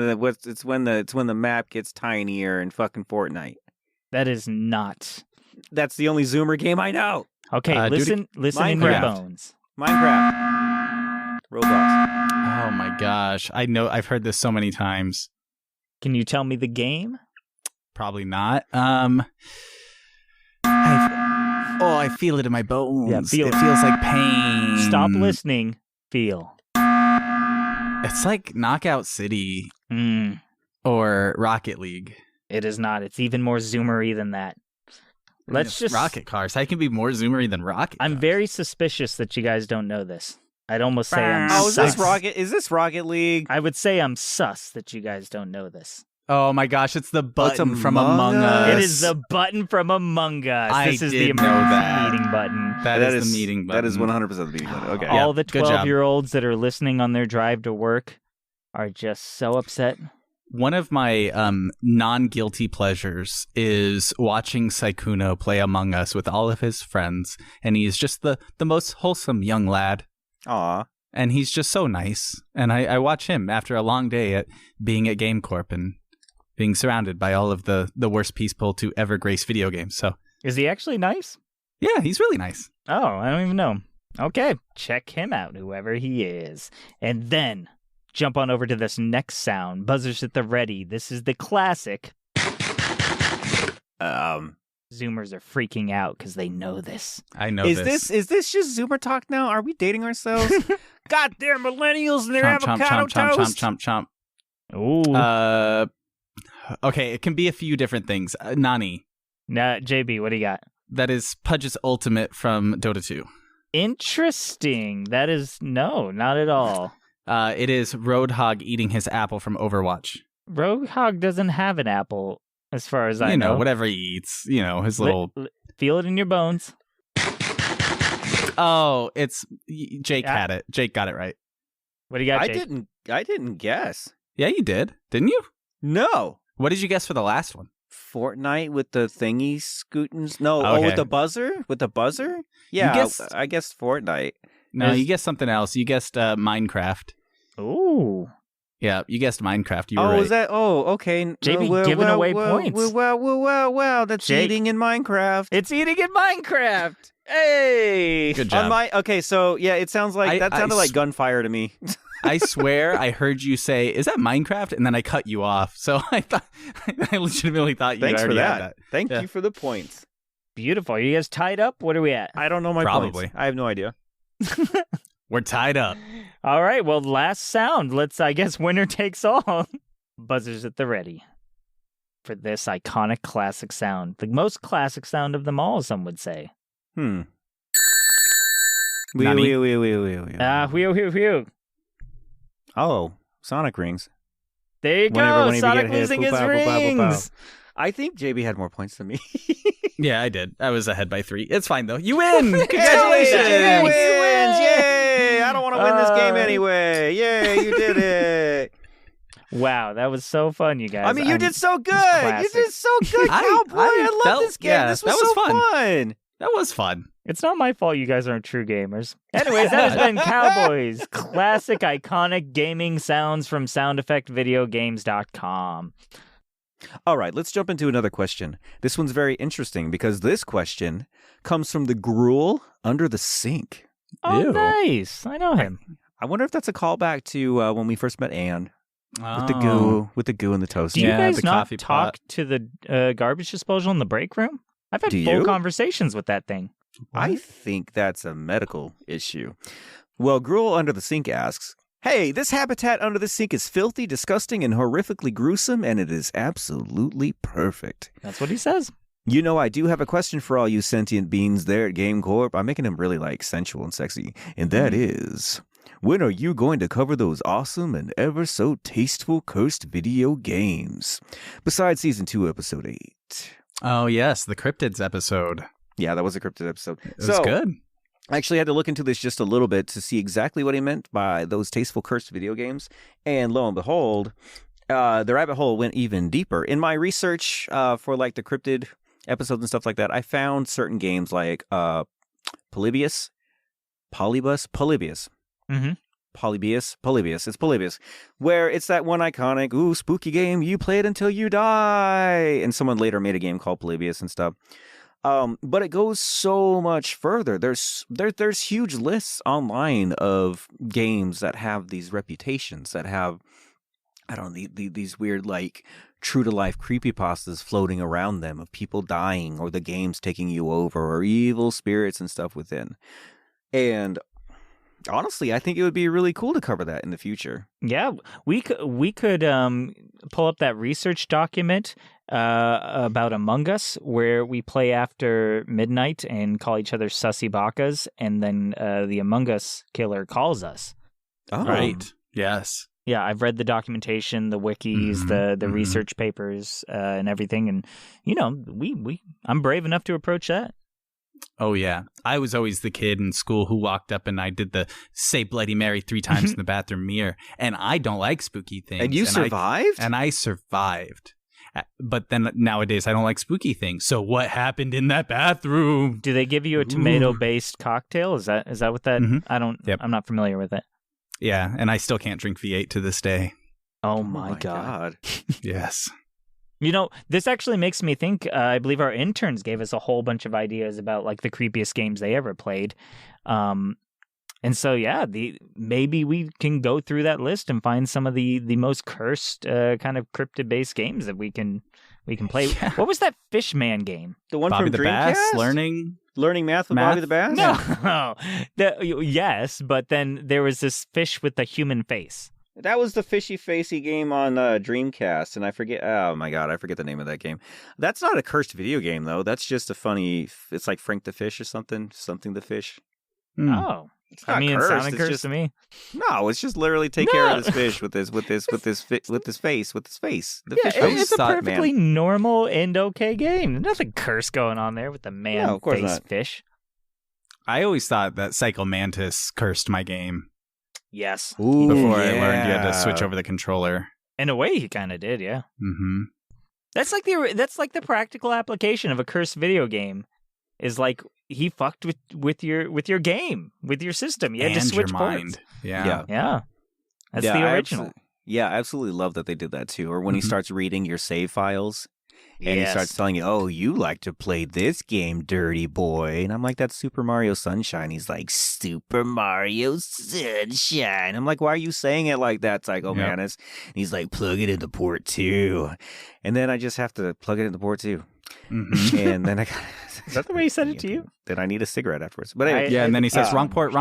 the map gets tinier in fucking Fortnite. That is not. That's the only Zoomer game I know. Okay, do listen in your Minecraft. bones. Minecraft. Roblox. Oh my gosh. I know I've heard this so many times. Can you tell me the game? Probably not. I feel it in my bones. Yeah, feel it it. feels like pain. Stop listening. Feel. It's like Knockout City Mm, or Rocket League. it is not. It's even more zoomery than that. Let's It's just. Rocket Cars. I can be more zoomery than Rocket I'm Cars. very suspicious that you guys don't know this. I'd almost say I'm Oh, is sus. this Rocket League? I would say I'm sus that you guys don't know this. Oh my gosh, it's the button from Among Among Us. Us. It is the button from Among Us. I This is the did know emergency that. meeting button. that is the meeting button. That is 100% the meeting button. Okay. Yeah, All the good job. 12-year-olds that are listening on their drive to work are just so upset. One of my non-guilty pleasures is watching Saikuno play Among Us with all of his friends, and he's just the most wholesome young lad. Aw. And he's just so nice. And I watch him after a long day at being at Game Corp and being surrounded by all of the worst people to ever grace video games. So, Is he actually nice? yeah, he's really nice. Oh, I don't even know. Okay, check him out, whoever he is. And then jump on over to this next sound. Buzzers at the ready. This is the classic. Zoomers are freaking out because they know this. I know Is this just Zoomer talk now? Are we dating ourselves? Goddamn millennials and their Chomp, avocado chomp, toast. chomp, chomp, Ooh. chomp. Okay, it can be a few different things. Nani. Nah, JB, what do you got? That is Pudge's ultimate from Dota 2. Interesting. That is no, not at all. It is Roadhog eating his apple from Overwatch. Roadhog doesn't have an apple, as far as I You know, know. whatever he eats. You know, his little... Feel it in your bones. Oh, it's... Jake Yeah. had it. Jake got it right. What do you got, I Jake? didn't guess. Yeah, you did. Didn't you? No. What did you guess for the last one? Fortnite with the thingy scootins? No, Okay. with the buzzer? With the buzzer? Yeah, guessed- I guessed Fortnite. No, There's- you guessed something else. You guessed Minecraft. Ooh. Yeah, you guessed Minecraft. You were Oh, right. is that? Oh, okay. JB giving away points. Wow. That's Jake. eating in Minecraft. It's eating in Minecraft. Hey. Good job. Okay, so yeah, it sounds like that sounded like gunfire to me. I swear I heard you say, "Is that Minecraft?" And then I cut you off. So I legitimately thought you Thanks for already had that. that. Thank Yeah. you for the points. Beautiful. Are you guys tied up? What are we at? I don't know my Probably. points. I have no idea. We're tied up. All right. Well, last sound. Let's, I guess, winner takes all. Buzzers at the ready for this iconic classic sound. The most classic sound of them all, some would say. Wheel. Nani? Whew. Oh, Sonic rings. There you Whenever go. you Sonic get hit, losing boop, his bow, boop, bow, boop, bow. rings. I think JB had more points than me. Yeah, I did. I was ahead by 3. It's fine though. You win. Congratulations. Yay, Yay. wins! Yay! I don't want to win this game anyway. Yay! You did it. Wow, that was so fun, you guys. I mean, you did so good. You classic. did so good, Cowboy. I love felt- this game. yeah, This was that was so fun. fun. That was fun. It's not my fault you guys aren't true gamers. Anyways, that has been Cowboys. Classic, iconic gaming sounds from soundeffectvideogames.com. All right, let's jump into another question. This one's very interesting because this question comes from the Gruel Under the Sink. Oh, Ew. nice. I know him. I wonder if that's a callback to when we first met Anne. Oh. With the goo and the toast. Do you guys the not coffee talk pot. to the garbage disposal in the break room? I've had Do full you? conversations with that thing. I think that's a medical issue. Well, Gruel Under the Sink asks, hey, this habitat under the sink is filthy, disgusting, and horrifically gruesome, and it is absolutely perfect. That's what he says. You know, I do have a question for all you sentient beings there at Game Corp. I'm making him really, sensual and sexy. And that is, when are you going to cover those awesome and ever so tasteful cursed video games? Besides Season 2, Episode 8. Oh, yes, the Cryptids episode. Yeah, that was a cryptid episode. It was good. I actually had to look into this just a little bit to see exactly what he meant by those tasteful cursed video games. And lo and behold, the rabbit hole went even deeper. In my research for the cryptid episodes and stuff like that, I found certain games like Polybius. Mm-hmm. Polybius. It's Polybius. Where it's that one iconic, spooky game, you play it until you die. And someone later made a game called Polybius and stuff. But it goes so much further. There's huge lists online of games that have these reputations, that have, I don't know, these weird, true to life creepypastas floating around them of people dying or the games taking you over or evil spirits and stuff within. And honestly, I think it would be really cool to cover that in the future. Yeah, we could pull up that research document about Among Us, where we play after midnight and call each other sussy bakas, and then the Among Us killer calls us. Oh. Right. Yes. Yeah, I've read the documentation, the wikis, the research papers, and everything, and I'm brave enough to approach that. Oh, yeah. I was always the kid in school who walked up and I did the say Bloody Mary 3 times in the bathroom mirror. And I don't like spooky things. And you survived? I survived. But then nowadays I don't like spooky things. So what happened in that bathroom? Do they give you a tomato-based cocktail? Is that what that? Yep. I'm not familiar with it. Yeah, and I still can't drink V8 to this day. Oh my God. Yes. This actually makes me think, I believe our interns gave us a whole bunch of ideas about the creepiest games they ever played. And so, yeah, maybe we can go through that list and find some of the most cursed kind of cryptid-based games that we can play. Yeah. What was that Fishman game? The one Bobby from the Dreamcast? Bass, learning math with Bobby the Bass? No. Yes, but then there was this fish with a human face. That was the fishy-facey game on Dreamcast, and I forget the name of that game. That's not a cursed video game, though. That's just a funny, it's like Frank the Fish or something the fish. Oh. It's not it cursed. sounded It's cursed just, to me. No, it's just literally take care of this fish with his face. The fish face. It's a perfectly normal and okay game. There's nothing cursed going on there with the man-face fish. I always thought that Psycho Mantis cursed my game. Yes. Ooh, before I learned you had to switch over the controller. In a way, he kind of did, yeah. Mm-hmm. That's like the practical application of a cursed video game. Is he fucked with your game, with your system. You had to switch your ports. mind. Yeah. That's the original. I absolutely love that they did that too. Or when he starts reading your save files. And he starts telling you, oh, you like to play this game, dirty boy. And I'm like, that's Super Mario Sunshine. He's like, Super Mario Sunshine. I'm like, why are you saying it like that, Psycho Mantis? And he's like, plug it into port 2. And then I just have to plug it into port 2. Mm-hmm. And then I got... Is that the way he said it to you? Then I need a cigarette afterwards. But anyway. And then he says, wrong port.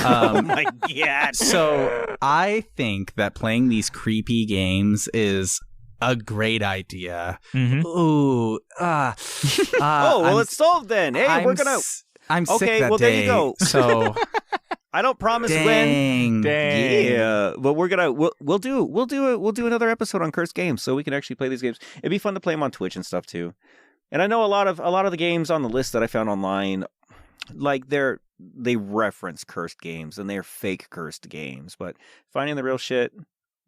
Oh my God. So I think that playing these creepy games is a great idea. Mm-hmm. Ooh. It's solved then. Hey, I'm sick that well, day. There you go. So I don't promise when. Dang. Yeah, but we'll do another episode on cursed games so we can actually play these games. It'd be fun to play them on Twitch and stuff too. And I know a lot of the games on the list that I found online, they reference cursed games and they're fake cursed games, but finding the real shit,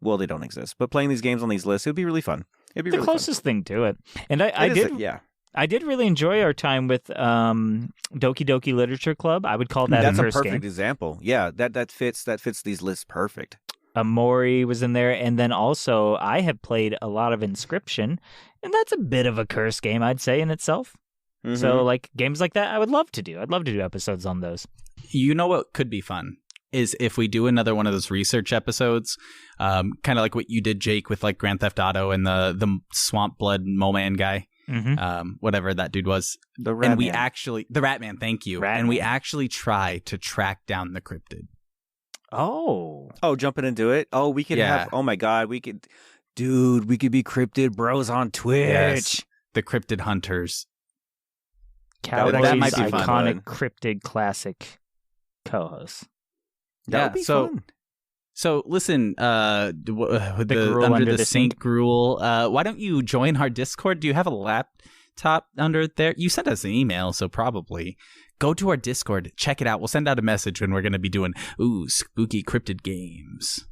well, they don't exist. But playing these games on these lists, it would be really fun. It'd be the closest thing to it. And I did really enjoy our time with Doki Doki Literature Club. I would call that That's a cursed perfect game. example. Yeah, that fits these lists perfect. Amori was in there, and then also I have played a lot of Inscription, and that's a bit of a cursed game, I'd say, in itself. Mm-hmm. So, games like that, I would love to do. I'd love to do episodes on those. You know what could be fun? is if we do another one of those research episodes, kind of like what you did, Jake, with like Grand Theft Auto and the Swamp Blood Mole Man guy, whatever that dude was. The Rat Man. The Rat Man, thank you. Rat and we Man. actually try to track down the cryptid. Oh, jumping into it. Oh, we could have. Oh my God, we could be cryptid bros on Twitch. Yes, the cryptid hunters. Cowboys' might be fun. iconic cryptid classic co-host. That would be fun. So listen, Gruul under under the the Saint sink. Gruul, why don't you join our Discord? Do you have a laptop under there? You sent us an email, so probably go to our Discord, check it out. We'll send out a message when we're going to be doing spooky cryptid games.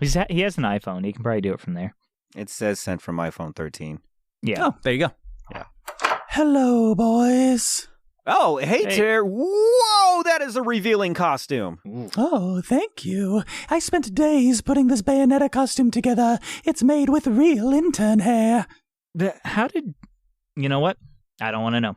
He has an iPhone. He can probably do it from there. It says sent from iPhone 13. Yeah. Oh, there you go. Yeah. Hello, boys. Oh, hey, Ter. Whoa, that is a revealing costume. Oh, thank you. I spent days putting this Bayonetta costume together. It's made with real intern hair. How did... You know what? I don't want to know.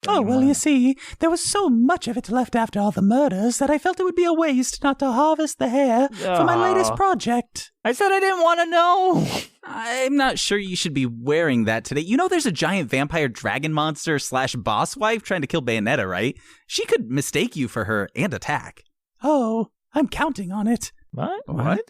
Oh, well, you see, there was so much of it left after all the murders that I felt it would be a waste not to harvest the hair for my latest project. I said I didn't want to know. I'm not sure you should be wearing that today. You know there's a giant vampire dragon monster / boss wife trying to kill Bayonetta, right? She could mistake you for her and attack. Oh, I'm counting on it. What?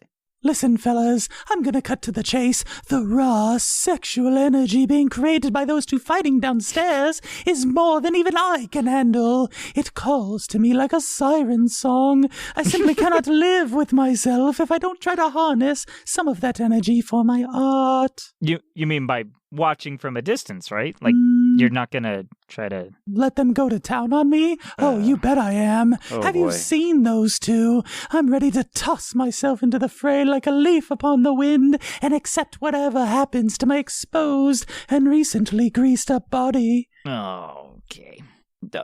Listen, fellas, I'm gonna cut to the chase. The raw sexual energy being created by those two fighting downstairs is more than even I can handle. It calls to me like a siren song. I simply cannot live with myself if I don't try to harness some of that energy for my art. You mean by watching from a distance, right? Like, you're not gonna try to... Let them go to town on me? Oh, you bet I am. Oh, Have you boy. seen those two? I'm ready to toss myself into the fray like a leaf upon the wind and accept whatever happens to my exposed and recently greased up body. Okay.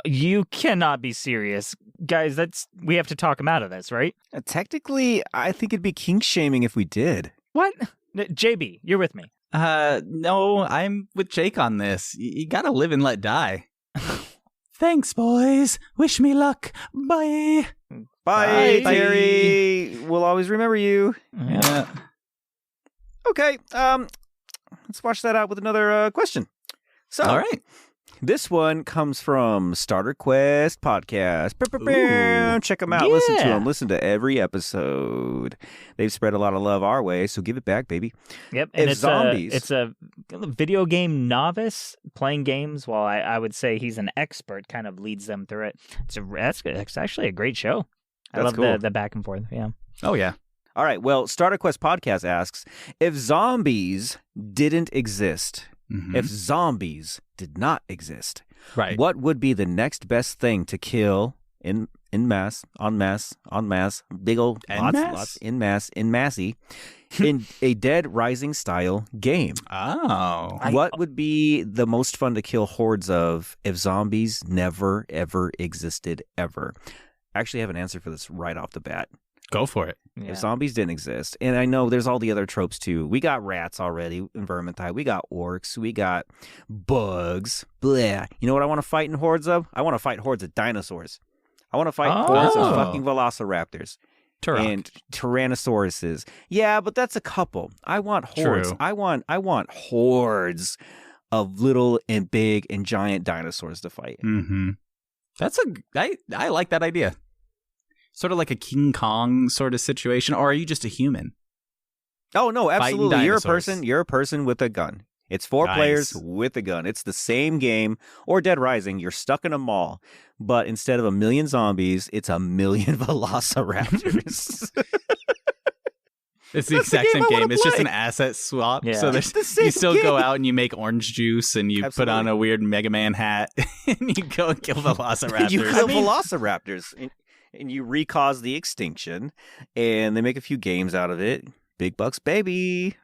You cannot be serious. Guys, we have to talk him out of this, right? Technically, I think it'd be kink shaming if we did. What? JB, you're with me. No, I'm with Jake on this. You gotta live and let die. Thanks, boys. Wish me luck. Bye. Bye, Bye. Terry. We'll always remember you. Yeah. Okay, let's watch that out with another question. So, All right. this one comes from Starter Quest Podcast. Ooh. Check them out. Listen to Yeah. them. Listen to every episode. They've spread a lot of love our way, so give it back, baby. Yep, and If it's zombies- it's a video game novice playing games, while I would say he's an expert, kind of leads them through it. It's actually a great show. I That's love cool. the back and forth, yeah. Oh, yeah. All right, well, Starter Quest Podcast asks, if zombies didn't exist, Mhm. if zombies did not exist, Right. what would be the next best thing to kill en masse, big old En masse? in massey, in a Dead Rising style game? Oh. What would be the most fun to kill hordes of if zombies never, ever existed ever? I actually have an answer for this right off the bat. Go for it. Yeah. If zombies didn't exist, and I know there's all the other tropes too. We got rats already in Vermintide. We got orcs. We got bugs. Blah. You know what I want to fight in hordes of? I want to fight hordes of dinosaurs. I want to fight hordes of Oh. fucking velociraptors Turok. and tyrannosauruses. Yeah, but that's a couple. I want hordes. True. I want hordes of little and big and giant dinosaurs to fight. Mm-hmm. I like that idea. Sort of like a King Kong sort of situation, or are you just a human? Oh no, absolutely. You're a dinosaurs. person. You're a person with a gun. It's 4 Nice. players with a gun. It's the same game. Or Dead Rising. You're stuck in a mall, but instead of 1 million zombies, it's 1 million velociraptors. It's the That's the exact game same I wanna game. It's just play. an asset swap. Yeah. So It's the same you still go game. out and you make orange juice and you put on Absolutely. a weird Mega Man hat and you go and kill velociraptors. You kill velociraptors, and you recause the extinction, and they make a few games out of it. Big bucks, baby.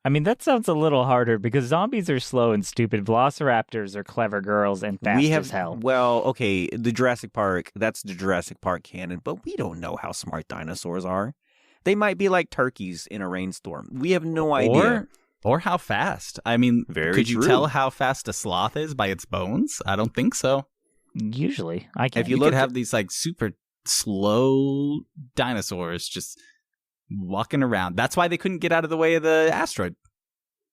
I mean, that sounds a little harder because zombies are slow and stupid. Velociraptors are clever girls and fast we have as hell. well, okay, the Jurassic Park. That's the Jurassic Park canon, but we don't know how smart dinosaurs are. They might be like turkeys in a rainstorm. We have no idea. Or how fast. I mean, Very could you true. tell how fast a sloth is by its bones? I don't think so. Usually, I can. If you could have these like super slow dinosaurs just walking around. That's why they couldn't get out of the way of the asteroid.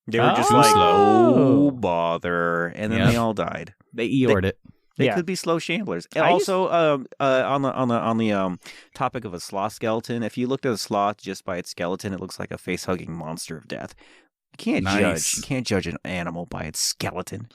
They were just like, oh, bother. And then they all died. They Eeyore it. They could be slow shamblers. And also, on the topic of a sloth skeleton, if you looked at a sloth just by its skeleton, it looks like a face-hugging monster of death. You can't judge. You can't judge an animal by its skeleton.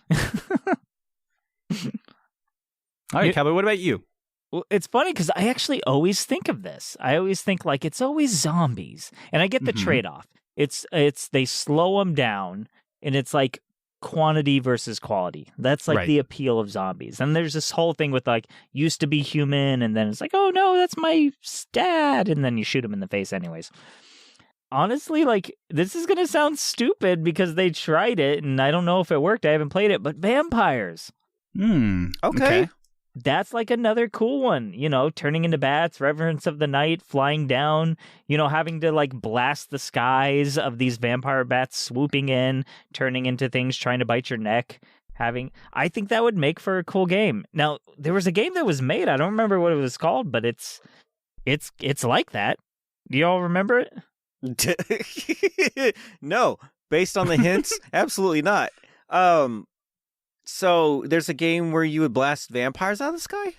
All right, Cowboy, what about you? Well, it's funny because I actually always think of this. I always think like it's always zombies, and I get the trade-off. It's they slow them down, and it's like quantity versus quality. That's like the appeal of zombies. And there's this whole thing with like used to be human, and then it's like, oh no, that's my dad, and then you shoot him in the face anyways. Honestly, like this is gonna sound stupid because they tried it, and I don't know if it worked. I haven't played it, but vampires. Okay. That's like another cool one, you know, turning into bats, Reverence of the Night, flying down, you know, having to like blast the skies of these vampire bats swooping in, turning into things, trying to bite your neck. I think that would make for a cool game. Now, there was a game that was made, I don't remember what it was called, but it's like that. Do you all remember it? No, based on the hints, absolutely not. So there's a game where you would blast vampires out of the sky?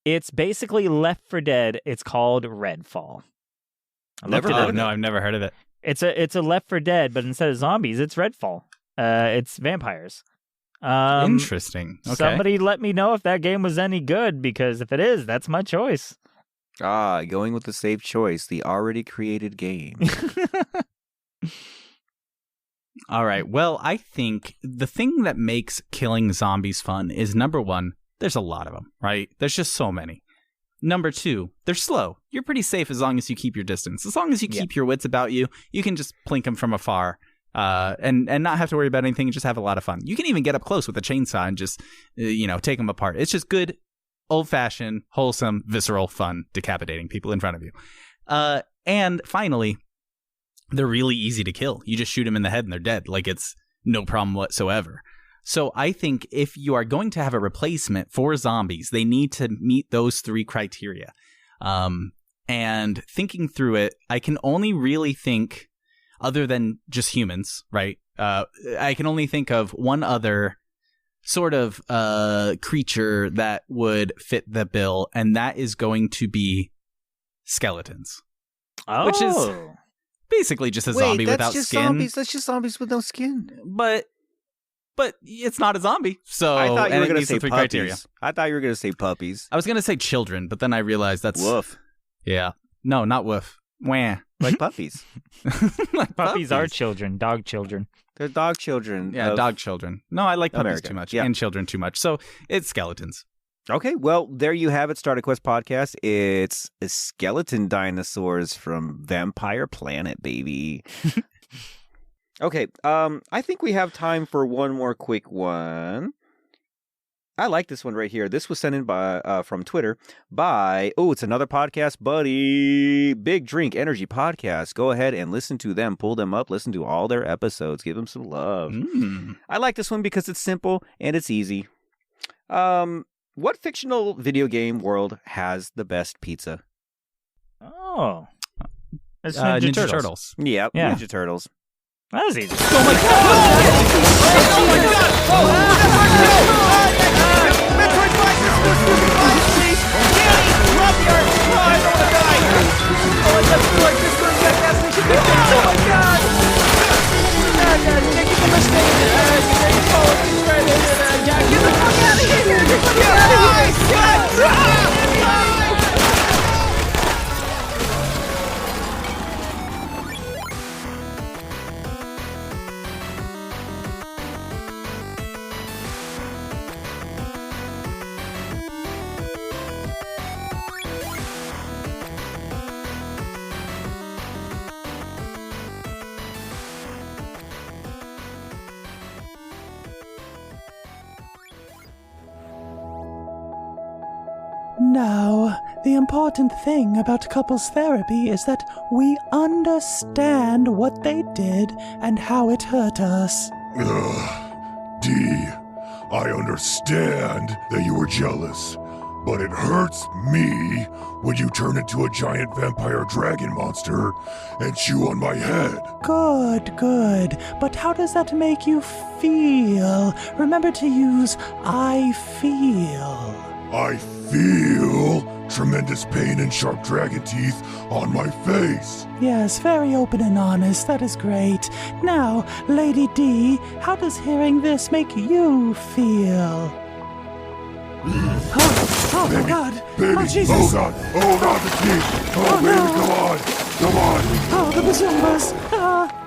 It's basically Left 4 Dead. It's called Redfall. I've never heard of it. It's a Left 4 Dead, but instead of zombies, it's Redfall. It's vampires. Interesting. Okay. Somebody let me know if that game was any good, because if it is, that's my choice. Going with the safe choice, the already created game. All right. Well, I think the thing that makes killing zombies fun is, number one, there's a lot of them, right? There's just so many. Number two, they're slow. You're pretty safe as long as you keep your distance. As long as you keep your wits about you, you can just plink them from afar and not have to worry about anything and just have a lot of fun. You can even get up close with a chainsaw and just, take them apart. It's just good, old-fashioned, wholesome, visceral fun decapitating people in front of you. And finally, they're really easy to kill. You just shoot them in the head and they're dead. Like, it's no problem whatsoever. So I think if you are going to have a replacement for zombies, they need to meet those three criteria. And thinking through it, I can only really think, other than just humans, right? I can only think of one other sort of creature that would fit the bill, and that is going to be skeletons. Oh. Which is basically just a zombie without skin. That's just zombies with no skin. But it's not a zombie. So I thought you were going to say puppies. criteria. I thought you were going to say puppies. I was going to say children, but then I realized that's woof. Yeah. No, not woof. Wah. Like puppies. Like puppies are children, dog children. They're dog children. Yeah, dog children. No, I like puppies America. too much and children too much. So it's skeletons. Okay, well, there you have it, Starter Quest Podcast. It's skeleton dinosaurs from Vampire Planet, baby. Okay, I think we have time for one more quick one. I like this one right here. This was sent in by from Twitter by, it's another podcast buddy, Big Drink Energy Podcast. Go ahead and listen to them. Pull them up. Listen to all their episodes. Give them some love. I like this one because it's simple and it's easy. What fictional video game world has the best pizza? Oh. It's Ninja Turtles. Yep, yeah. Ninja Turtles. That was easy. Oh my god! Oh my god! Metroid Prime exclusive, please! Danny, love the art! Oh, I don't want to die! Oh, I just feel like this was fantastic! Oh my god! Thank you for listening! You follow, subscribe, get the fuck out of here! Get the fuck out of here! Now, the important thing about couples therapy is that we understand what they did and how it hurt us. D, I understand that you were jealous, but it hurts me when you turn into a giant vampire dragon monster and chew on my head. Good, good. But how does that make you feel? Remember to use I feel. I feel tremendous pain and sharp dragon teeth on my face. Yes, very open and honest. That is great. Now, Lady D, how does hearing this make you feel? Oh, Baby, God. baby, Oh, Jesus. oh God, the teeth. Oh, baby, no. come on. Oh, the bazoombas.